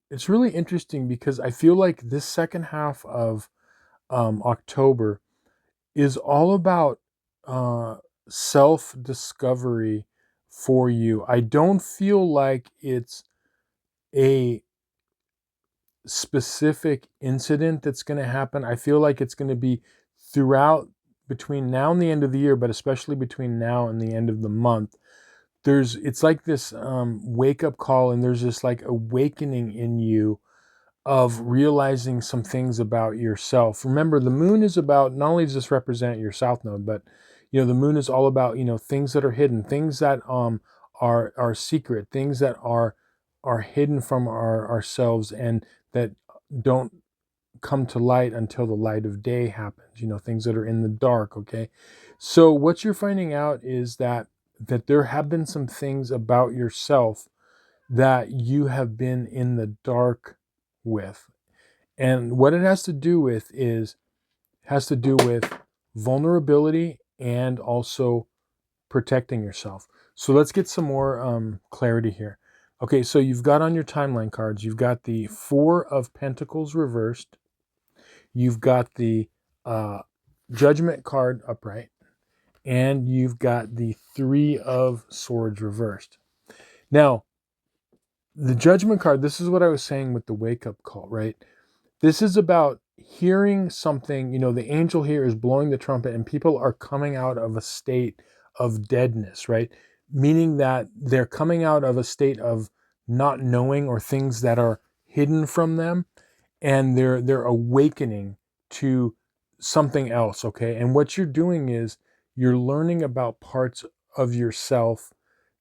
It's really interesting because I feel like this second half of October is all about self-discovery for you. I don't feel like it's a specific incident that's going to happen. I feel like it's going to be throughout between now and the end of the year, but especially between now and the end of the month. It's like this wake up call, and there's this like awakening in you of realizing some things about yourself. Remember, the moon is about, not only does this represent your south node, but the moon is all about things that are hidden, things that are secret, things that are hidden from ourselves and that don't come to light until the light of day happens. Things that are in the dark. Okay, so what you're finding out is that there have been some things about yourself that you have been in the dark with. And what it has to do with vulnerability and also protecting yourself. So let's get some more clarity here. Okay, so you've got on your timeline cards, you've got the 4 of Pentacles reversed. You've got the Judgment card upright. And you've got the 3 of Swords reversed. Now, the Judgment card, this is what I was saying with the wake-up call, right? This is about hearing something. The angel here is blowing the trumpet, and people are coming out of a state of deadness, right? Meaning that they're coming out of a state of not knowing, or things that are hidden from them, and they're awakening to something else, okay? And what you're doing is you're learning about parts of yourself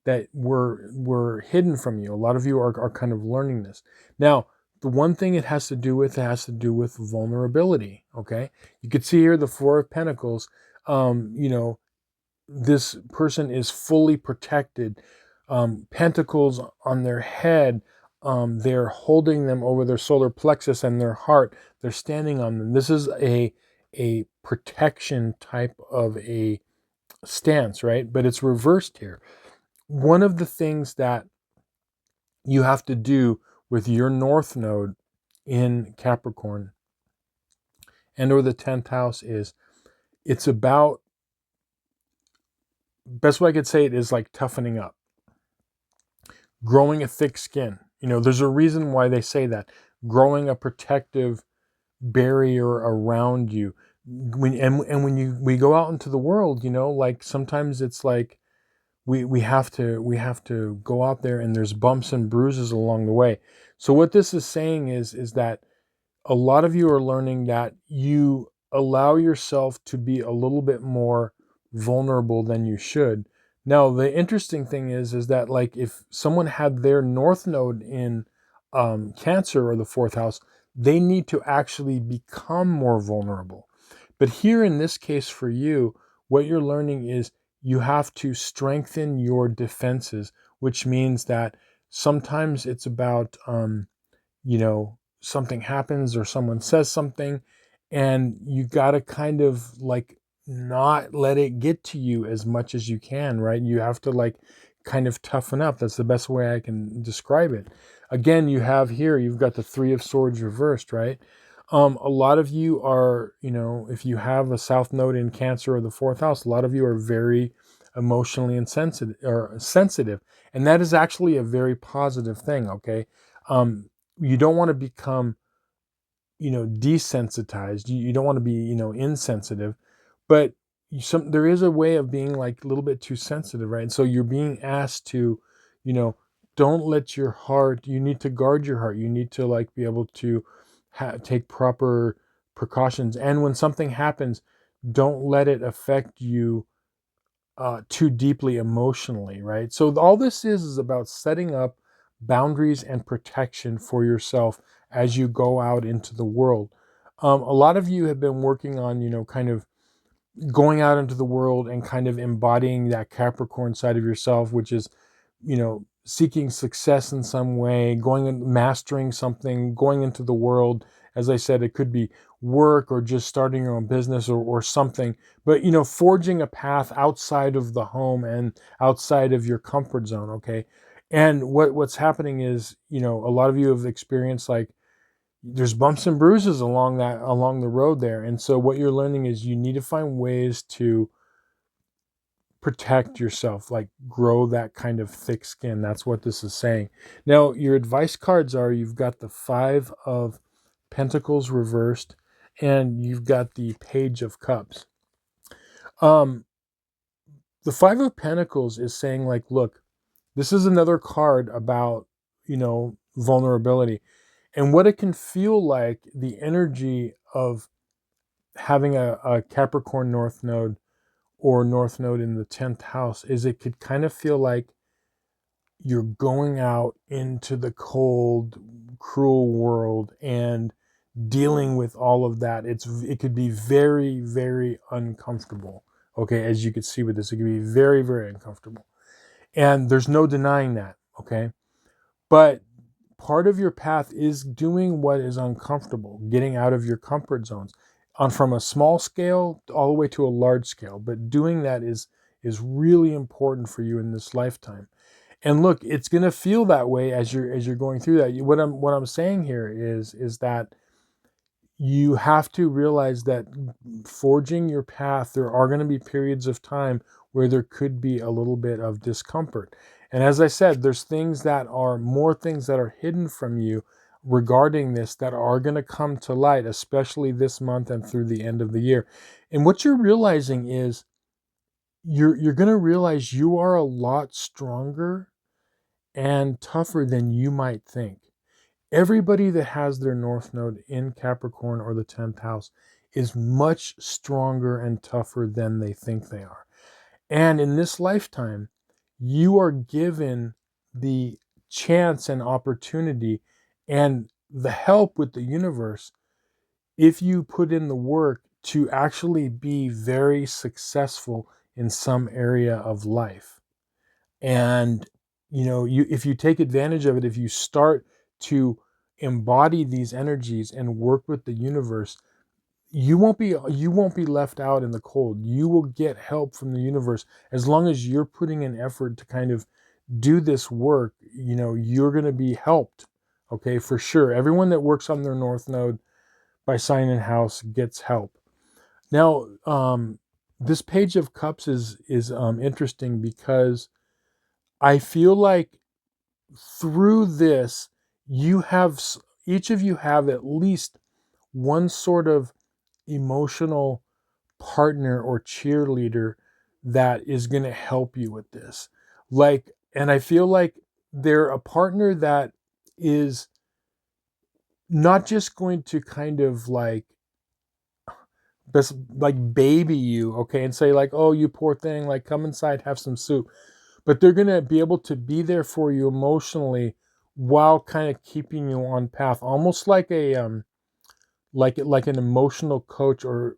that were hidden from you. A lot of you are kind of learning this. Now, the one thing it has to do with vulnerability, okay? You could see here the 4 of Pentacles. This person is fully protected. Pentacles on their head. They're holding them over their solar plexus and their heart. They're standing on them. This is a protection type of a stance, right? But it's reversed here. One of the things that you have to do with your North Node in Capricorn and or the 10th house is, it's about, best way I could say it is like toughening up, growing a thick skin. There's a reason why they say that. Growing a protective barrier around you. When we go out into the world, like sometimes it's like we have to go out there, and there's bumps and bruises along the way. So what this is saying is that a lot of you are learning that you allow yourself to be a little bit more vulnerable than you should. Now, the interesting thing is that like if someone had their North Node in Cancer or the 4th house, they need to actually become more vulnerable, But here in this case for you, what you're learning is you have to strengthen your defenses, which means that sometimes it's about, something happens or someone says something, and you got to kind of like not let it get to you as much as you can, right? You have to like kind of toughen up. That's the best way I can describe it. Again, you've got the Three of Swords reversed, right? A lot of you are, if you have a South Node in Cancer or the fourth house, a lot of you are very emotionally insensitive or sensitive. And that is actually a very positive thing, okay? You don't want to become, desensitized. You don't want to be, insensitive, but there is a way of being like a little bit too sensitive, right? And so you're being asked to, you know, don't let your heart, you need to guard your heart. You need to like be able to take proper precautions. And when something happens, don't let it affect you too deeply emotionally, right? So all this is about setting up boundaries and protection for yourself as you go out into the world. A lot of you have been working on, kind of going out into the world and kind of embodying that Capricorn side of yourself, which is, seeking success in some way, going and mastering something, going into the world. As I said, it could be work or just starting your own business or something, but, forging a path outside of the home and outside of your comfort zone. Okay. And what's happening is, a lot of you have experienced like, there's bumps and bruises along the road there. And so what you're learning is you need to find ways to protect yourself, like grow that kind of thick skin. That's what this is saying. Now, your advice cards are, you've got the Five of Pentacles reversed, and you've got the Page of Cups. The Five of Pentacles is saying like, look, this is another card about, vulnerability. And what it can feel like, the energy of having a Capricorn North Node or North Node in the 10th house, is it could kind of feel like you're going out into the cold, cruel world and dealing with all of that. It could be very, very uncomfortable. Okay, as you could see with this, it could be very, very uncomfortable. And there's no denying that, okay? But part of your path is doing what is uncomfortable, getting out of your comfort zones, on from a small scale all the way to a large scale. But doing that is really important for you in this lifetime. And look, it's going to feel that way as you're going through that. What I'm saying here is that you have to realize that forging your path, there are going to be periods of time where there could be a little bit of discomfort. And as I said, there's things that are hidden from you regarding this that are going to come to light, especially this month and through the end of the year. And what you're realizing is you're going to realize you are a lot stronger and tougher than you might think. Everybody that has their North Node in Capricorn or the 10th house is much stronger and tougher than they think they are. And in this lifetime, you are given the chance and opportunity and the help with the universe, if you put in the work, to actually be very successful in some area of life. And if you take advantage of it, if you start to embody these energies and work with the universe, you won't be left out in the cold. You will get help from the universe as long as you're putting an effort to kind of do this work. You're going to be helped. Okay, for sure. Everyone that works on their North Node by sign and house gets help. Now, this Page of Cups is interesting because I feel like through this, each of you have at least one sort of emotional partner or cheerleader that is going to help you with this. And I feel like they're a partner that is not just going to kind of like baby you, okay, and say like, oh, you poor thing, like come inside, have some soup. But they're going to be able to be there for you emotionally while kind of keeping you on path, almost like like an emotional coach or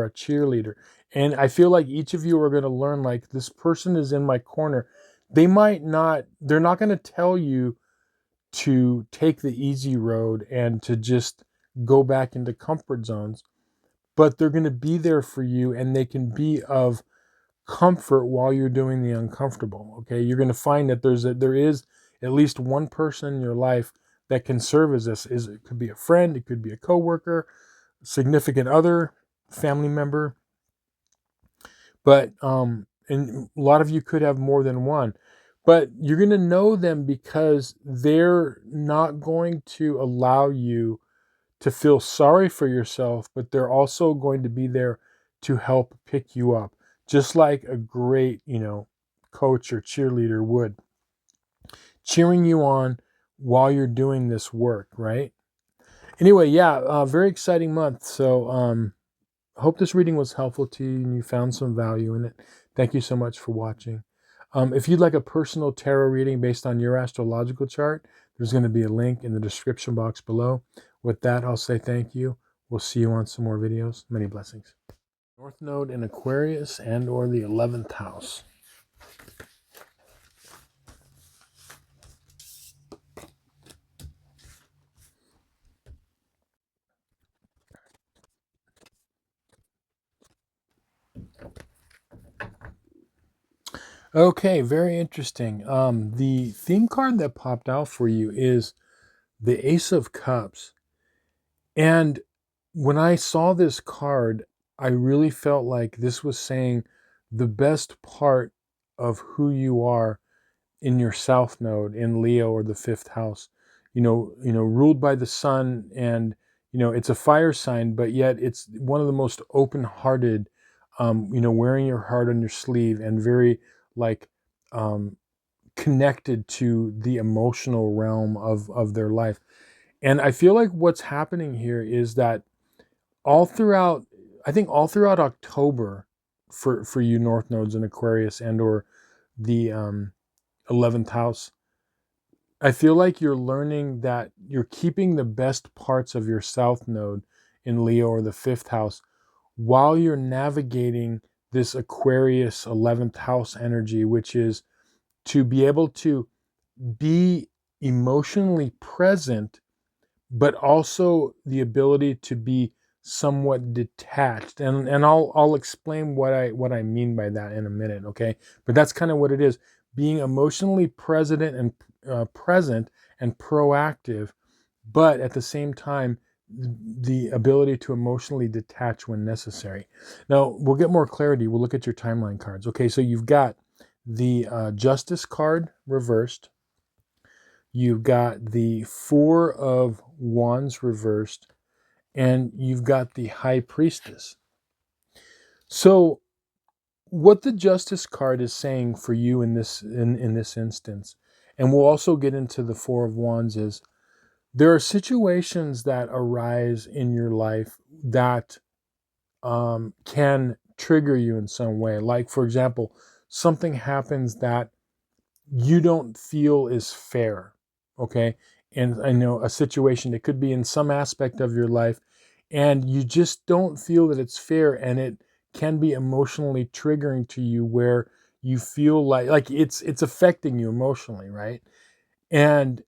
a cheerleader. And I feel like each of you are going to learn, like, this person is in my corner. They're not going to tell you to take the easy road and to just go back into comfort zones, but they're going to be there for you, and they can be of comfort while you're doing the uncomfortable. Okay, you're going to find that there is at least one person in your life that can serve as this. Is It could be a friend, it could be a coworker, significant other, family member, but and a lot of you could have more than one. But you're going to know them because they're not going to allow you to feel sorry for yourself, but they're also going to be there to help pick you up, just like a great, coach or cheerleader would, cheering you on while you're doing this work, right? Anyway, yeah, very exciting month. So, hope this reading was helpful to you and you found some value in it. Thank you so much for watching. If you'd like a personal tarot reading based on your astrological chart, there's going to be a link in the description box below. With that, I'll say thank you. We'll see you on some more videos. Many blessings. North Node in Aquarius and or the 11th house. Okay, very interesting. The theme card that popped out for you is the Ace of Cups. And when I saw this card, I really felt like this was saying the best part of who you are in your South Node in Leo or the fifth house. Ruled by the sun, and it's a fire sign, but yet it's one of the most open-hearted. Wearing your heart on your sleeve and very like connected to the emotional realm of their life. And I feel like what's happening here is that all throughout, I think all throughout October, for you North Nodes in Aquarius and or the 11th house, I feel like you're learning that you're keeping the best parts of your South Node in Leo or the fifth house while you're navigating this Aquarius 11th house energy, which is to be able to be emotionally present, but also the ability to be somewhat detached. And I'll explain what I mean by that in a minute, okay? But that's kind of what it is: being emotionally present and proactive, but at the same time the ability to emotionally detach when necessary. Now we'll get more clarity. We'll look at your timeline cards. Okay, so you've got the Justice card reversed. You've got the Four of Wands reversed, and you've got the High Priestess. So what the Justice card is saying for you in this instance, and we'll also get into the Four of Wands, is there are situations that arise in your life that can trigger you in some way. Like, for example, something happens that you don't feel is fair, okay? And I know a situation, it could be in some aspect of your life, and you just don't feel that it's fair, and it can be emotionally triggering to you, where you feel like it's affecting you emotionally, right? And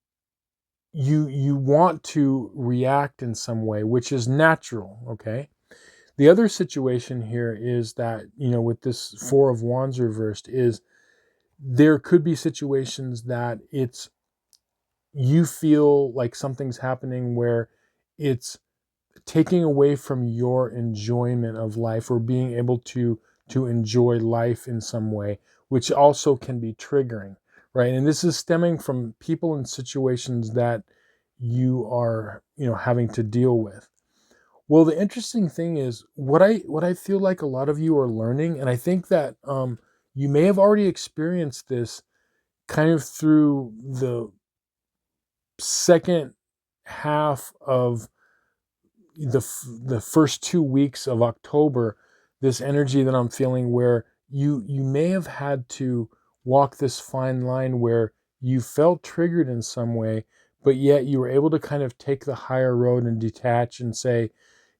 you want to react in some way, which is natural, okay? The other situation here is that, with this Four of Wands reversed, is there could be situations that you feel like something's happening where it's taking away from your enjoyment of life, or being able to enjoy life in some way, which also can be triggering, right? And this is stemming from people and situations that you are, having to deal with. Well, the interesting thing is what I feel like a lot of you are learning, and I think that you may have already experienced this kind of through the second half of the first 2 weeks of October, this energy that I'm feeling, where you may have had to walk this fine line where you felt triggered in some way, but yet you were able to kind of take the higher road and detach and say,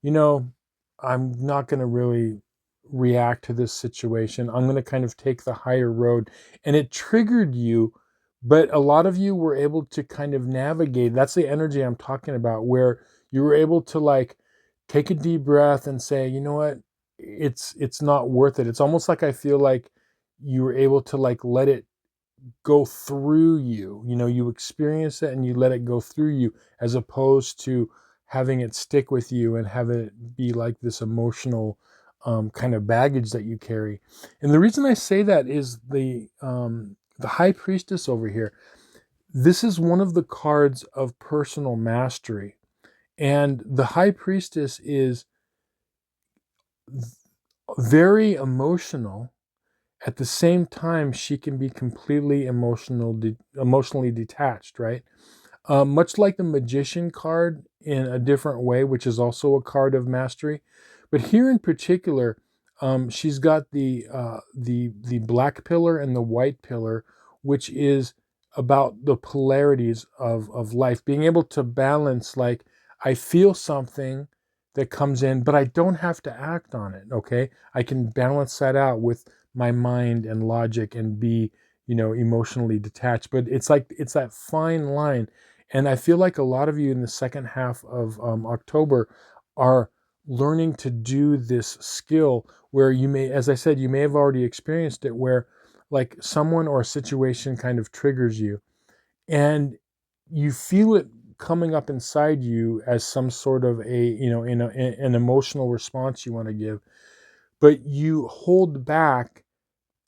you know, I'm not going to really react to this situation. I'm going to kind of take the higher road. And it triggered you, but a lot of you were able to kind of navigate. That's the energy I'm talking about, where you were able to like take a deep breath and say, you know what, it's not worth it. It's almost like I feel like you were able to like let it go through you. You know, you experience it and you let it go through you, as opposed to having it stick with you and have it be like this emotional kind of baggage that you carry. And the reason I say that is the High Priestess over here. This is one of the cards of personal mastery, and the High Priestess is very emotional. At the same time, she can be completely emotionally detached, right? Much like the Magician card in a different way, which is also a card of mastery. But here in particular, she's got the black pillar and the white pillar, which is about the polarities of life, being able to balance, like, I feel something that comes in, but I don't have to act on it. Okay, I can balance that out with my mind and logic and be, emotionally detached. But it's that fine line. And I feel like a lot of you in the second half of October are learning to do this skill, where you may, as I said, you may have already experienced it, where like someone or a situation kind of triggers you and you feel it coming up inside you as some sort of an emotional response you want to give, but you hold back,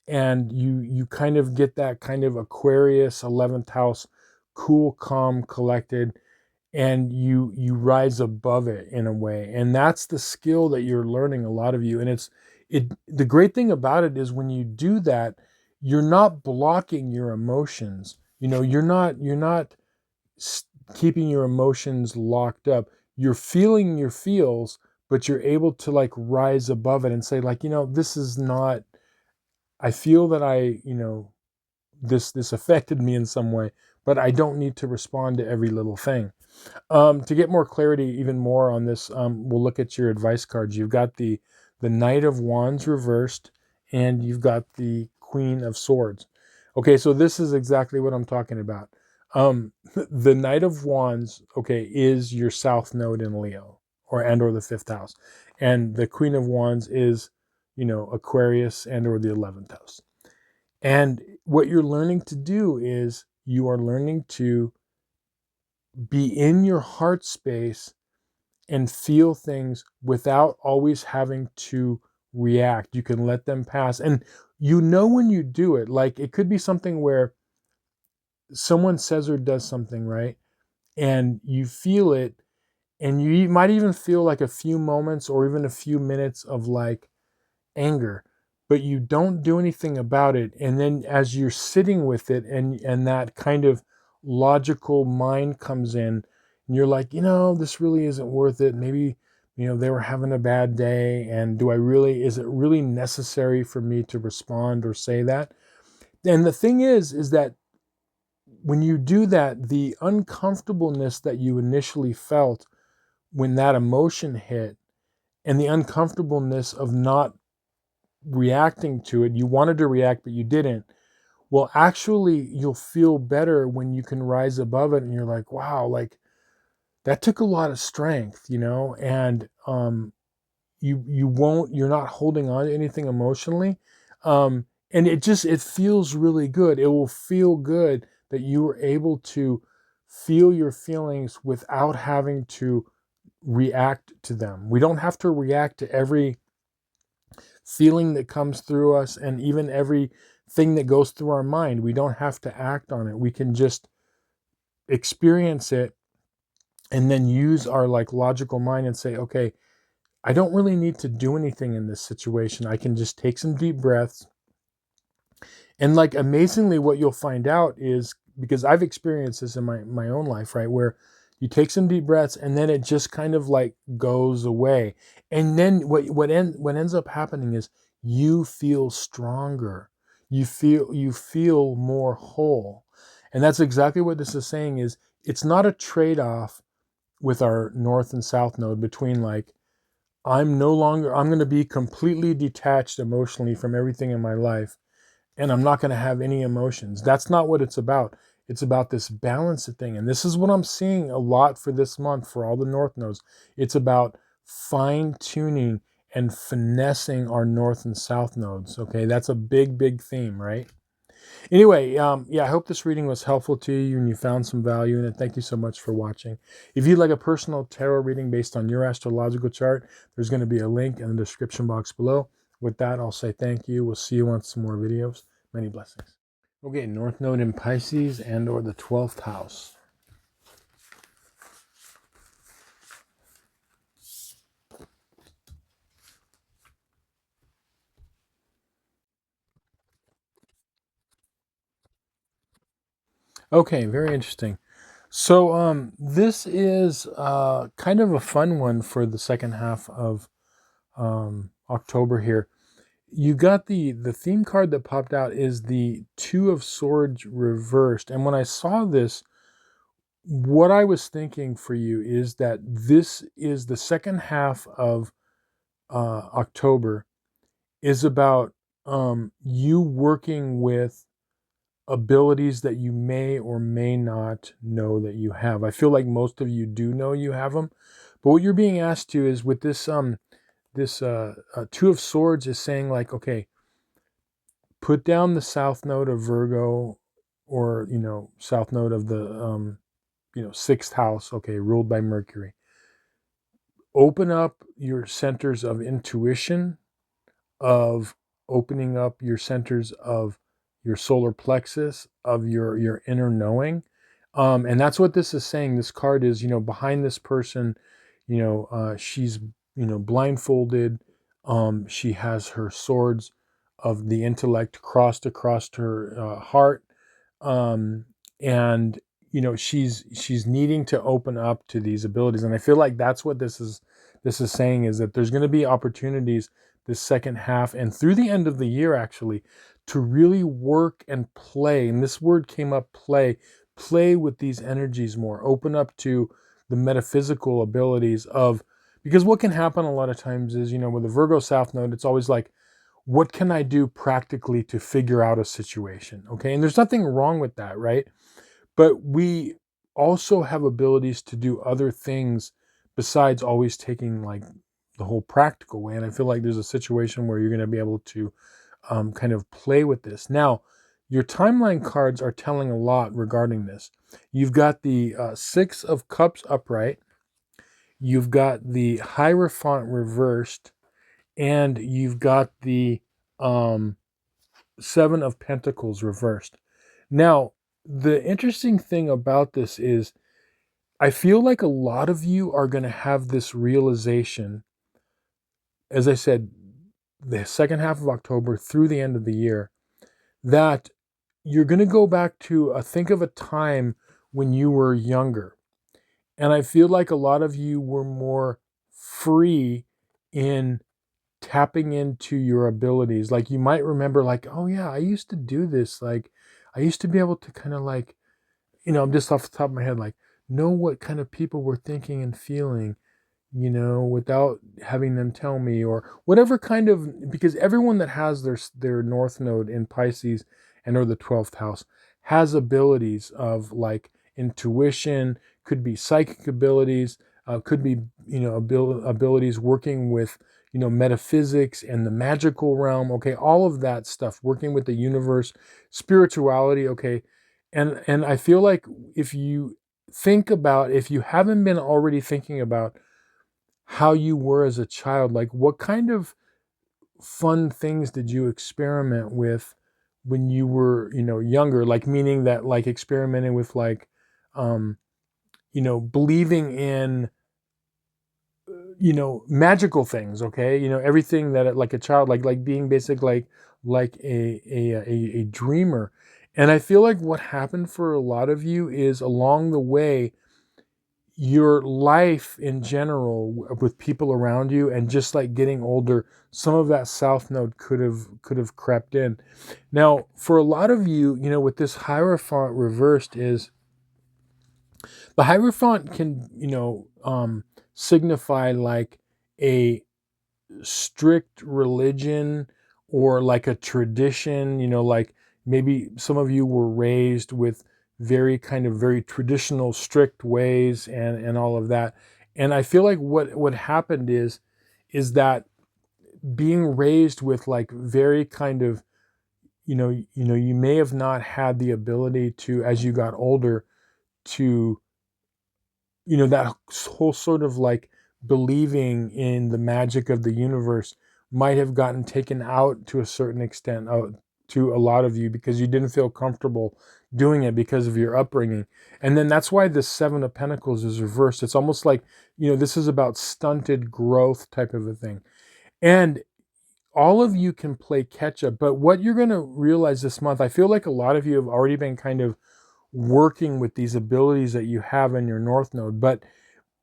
and you kind of get that kind of Aquarius 11th house, cool, calm, collected, and you rise above it in a way. And that's the skill that you're learning, a lot of you. And the great thing about it is when you do that, you're not blocking your emotions. You're not keeping your emotions locked up. You're feeling your feels, but you're able to like rise above it and say, like, this is not, I feel that this affected me in some way, but I don't need to respond to every little thing. To get more clarity, even more on this, we'll look at your advice cards. You've got the Knight of Wands reversed, and you've got the Queen of Swords. Okay, so this is exactly what I'm talking about. The Knight of Wands, okay, is your South Node in Leo, or the fifth house, and the Queen of Wands is, Aquarius or the 11th house. And what you're learning to do is you are learning to be in your heart space and feel things without always having to react. You can let them pass. And when you do it, like it could be something where someone says or does something, right? And you feel it, and you might even feel like a few moments or even a few minutes of like anger, but you don't do anything about it. And then as you're sitting with it, and that kind of logical mind comes in, and you're like, this really isn't worth it. Maybe, they were having a bad day, and is it really necessary for me to respond or say that? And the thing is that when you do that, the uncomfortableness that you initially felt when that emotion hit, and the uncomfortableness of not reacting to it, you wanted to react but you didn't, well, actually you'll feel better when you can rise above it, and you're like, wow, like that took a lot of strength, and you're not holding on to anything emotionally, and it feels really good. It will feel good that you were able to feel your feelings without having to react to them. We don't have to react to every feeling that comes through us, and even everything that goes through our mind. We don't have to act on it. We can just experience it, and then use our like logical mind and say, okay, I don't really need to do anything in this situation. I can just take some deep breaths. And like amazingly, what you'll find out is, because I've experienced this in my own life, right, where you take some deep breaths and then it just kind of like goes away. And then what ends up happening is you feel stronger. You feel more whole. And that's exactly what this is saying, is it's not a trade-off with our north and south node between like, I'm going to be completely detached emotionally from everything in my life, and I'm not going to have any emotions. That's not what it's about. It's about this balance thing. And this is what I'm seeing a lot for this month for all the north nodes. It's about fine tuning and finessing our north and south nodes. Okay. That's a big, big theme, right? Anyway, yeah, I hope this reading was helpful to you and you found some value in it. Thank you so much for watching. If you'd like a personal tarot reading based on your astrological chart, there's going to be a link in the description box below. With that, I'll say thank you. We'll see you on some more videos. Many blessings. Okay, North Node in Pisces and or the 12th house. Okay, very interesting. So this is kind of a fun one for the second half of October here. You got the theme card that popped out is the Two of Swords reversed. And when I saw this, what I was thinking for you is that this is the second half of October is about you working with abilities that you may or may not know that you have. I feel like most of you do know you have them, but what you're being asked to is with this Two of Swords is saying like, okay, put down the south node of Virgo, or south node of the sixth house, okay, ruled by Mercury. Open up your centers of intuition, of opening up your centers of your solar plexus, of your inner knowing. And that's what this is saying. This card is, behind this person, she's, blindfolded. She has her swords of the intellect crossed across her heart. Um, and, she's needing to open up to these abilities. And I feel like that's what this is saying, is that there's going to be opportunities this second half and through the end of the year, actually, to really work and play. And this word came up, play with these energies more, open up to the metaphysical abilities of, because what can happen a lot of times is, with the Virgo South Node, it's always like, what can I do practically to figure out a situation? Okay. And there's nothing wrong with that, right? But we also have abilities to do other things besides always taking like the whole practical way. And I feel like there's a situation where you're going to be able to kind of play with this. Now, your timeline cards are telling a lot regarding this. You've got the Six of Cups upright. You've got the Hierophant reversed. And you've got the Seven of Pentacles reversed. Now, the interesting thing about this is I feel like a lot of you are going to have this realization, as I said, the second half of October through the end of the year, that you're going to go back to think of a time when you were younger. And I feel like a lot of you were more free in tapping into your abilities. Like you might remember like, oh yeah, I used to do this. Like I used to be able to kind of like, I'm just off the top of my head, like know what kind of people were thinking and feeling, without having them tell me, or whatever kind of, because everyone that has their north node in Pisces and or the 12th house has abilities of like intuition, could be psychic abilities, could be, abilities working with, metaphysics and the magical realm. Okay. All of that stuff, working with the universe, spirituality. Okay. And I feel like if you haven't been already thinking about how you were as a child, like what kind of fun things did you experiment with when you were, younger, like meaning that like experimenting with like, believing in, magical things. Okay. Everything that like a child, like being basic, like a dreamer. And I feel like what happened for a lot of you is along the way, your life in general with people around you and just like getting older, some of that south node could have crept in. Now, for a lot of you, with this Hierophant reversed is The Hierophant can, signify like a strict religion or like a tradition, like maybe some of you were raised with very traditional, strict ways and all of that. And I feel like what happened is that being raised with like very kind of, you may have not had the ability to, as you got older, to, that whole sort of like believing in the magic of the universe might have gotten taken out to a certain extent, to a lot of you, because you didn't feel comfortable doing it because of your upbringing. And then that's why the Seven of Pentacles is reversed. It's almost like, this is about stunted growth type of a thing. And all of you can play catch up, but what you're going to realize this month, I feel like a lot of you have already been kind of working with these abilities that you have in your North Node, but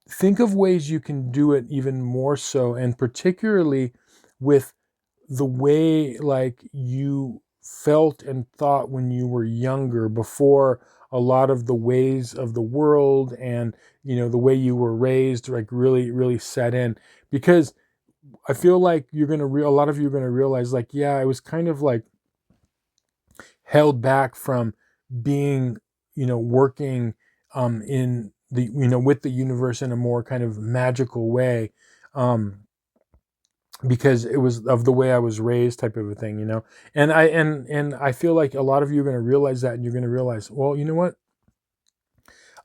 think of ways you can do it even more so, and particularly with the way like you felt and thought when you were younger, before a lot of the ways of the world and the way you were raised like really set in. Because I feel like a lot of you are going to realize like, yeah, I was kind of like held back from being, working in the, with the universe in a more kind of magical way, um, because it was of the way I was raised type of a thing, and I feel like a lot of you are going to realize that, and you're going to realize, well, you know what?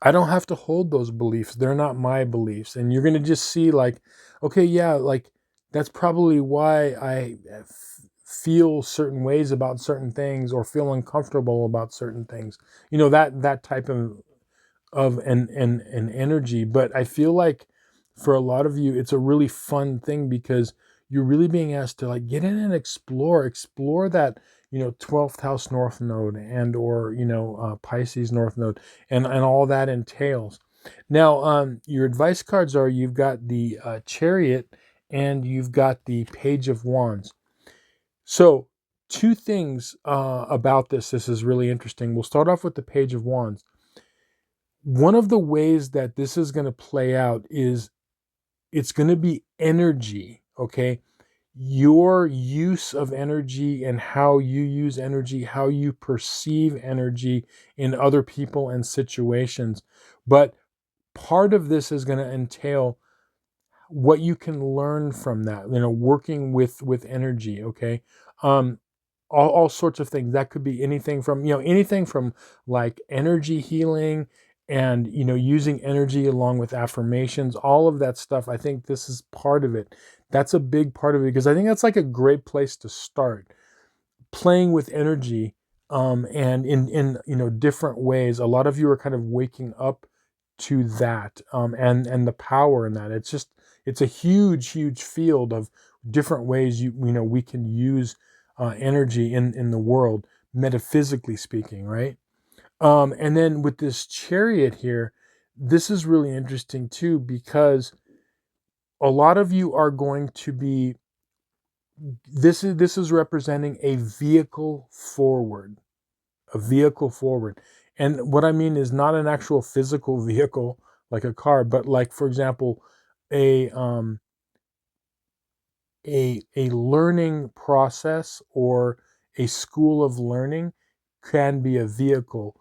I don't have to hold those beliefs. They're not my beliefs. And you're going to just see like, okay, yeah, like that's probably why I feel certain ways about certain things or feel uncomfortable about certain things. That type of an energy. But I feel like for a lot of you, it's a really fun thing because you're really being asked to like get in and explore that 12th house North Node and or Pisces North Node and all that entails. Now, your advice cards are, you've got the Chariot and you've got the Page of Wands. So two things about this is really interesting. We'll start off with the Page of Wands. One of the ways that this is going to play out is it's going to be energy, okay? Your use of energy and how you use energy, how you perceive energy in other people and situations. But part of this is going to entail what you can learn from that, working with energy, okay? um all sorts of things. That could be anything from like energy healing and using energy along with affirmations, all of that stuff. I think this is part of it. That's a big part of it, because I think that's like a great place to start playing with energy, and in different ways. A lot of you are kind of waking up to that, and the power in that. It's a huge field of different ways we can use energy in the world, metaphysically speaking, right? And then with this Chariot here, this is really interesting too, because a lot of you are going to be, this is representing a vehicle forward, a vehicle forward. And what I mean is not an actual physical vehicle like a car, but like, for example, a a learning process or a school of learning can be a vehicle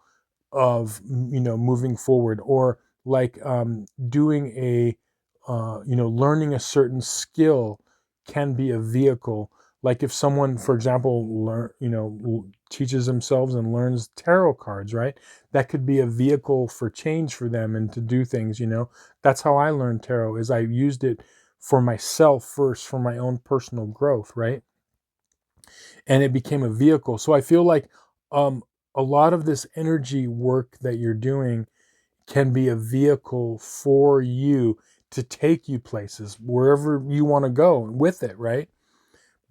of moving forward, or like doing a learning a certain skill can be a vehicle. Like if someone, for example, teaches themselves and learns tarot cards, right? That could be a vehicle for change for them and to do things. That's how I learned tarot, is I used it for myself first, for my own personal growth, right? And it became a vehicle. So I feel like um, a lot of this energy work that you're doing can be a vehicle for you to take you places, wherever you want to go with it, right?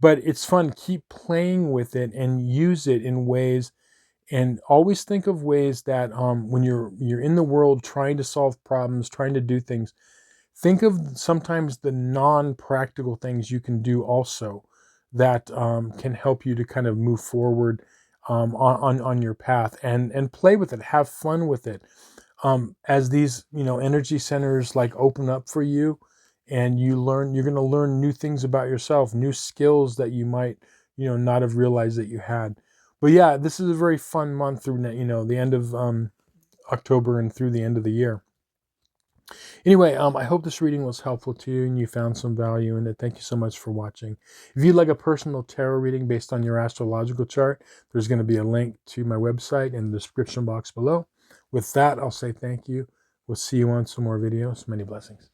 But it's fun. Keep playing with it and use it in ways, and always think of ways that when you're in the world trying to solve problems, trying to do things, think of sometimes the non-practical things you can do also that can help you to kind of move forward on your path, and play with it, have fun with it. as these, energy centers like open up for you, and you're going to learn new things about yourself, new skills that you might, not have realized that you had. But yeah, this is a very fun month through, the end of October and through the end of the year. Anyway, I hope this reading was helpful to you and you found some value in it. Thank you so much for watching. If you'd like a personal tarot reading based on your astrological chart, there's going to be a link to my website in the description box below. With that, I'll say thank you. We'll see you on some more videos. Many blessings.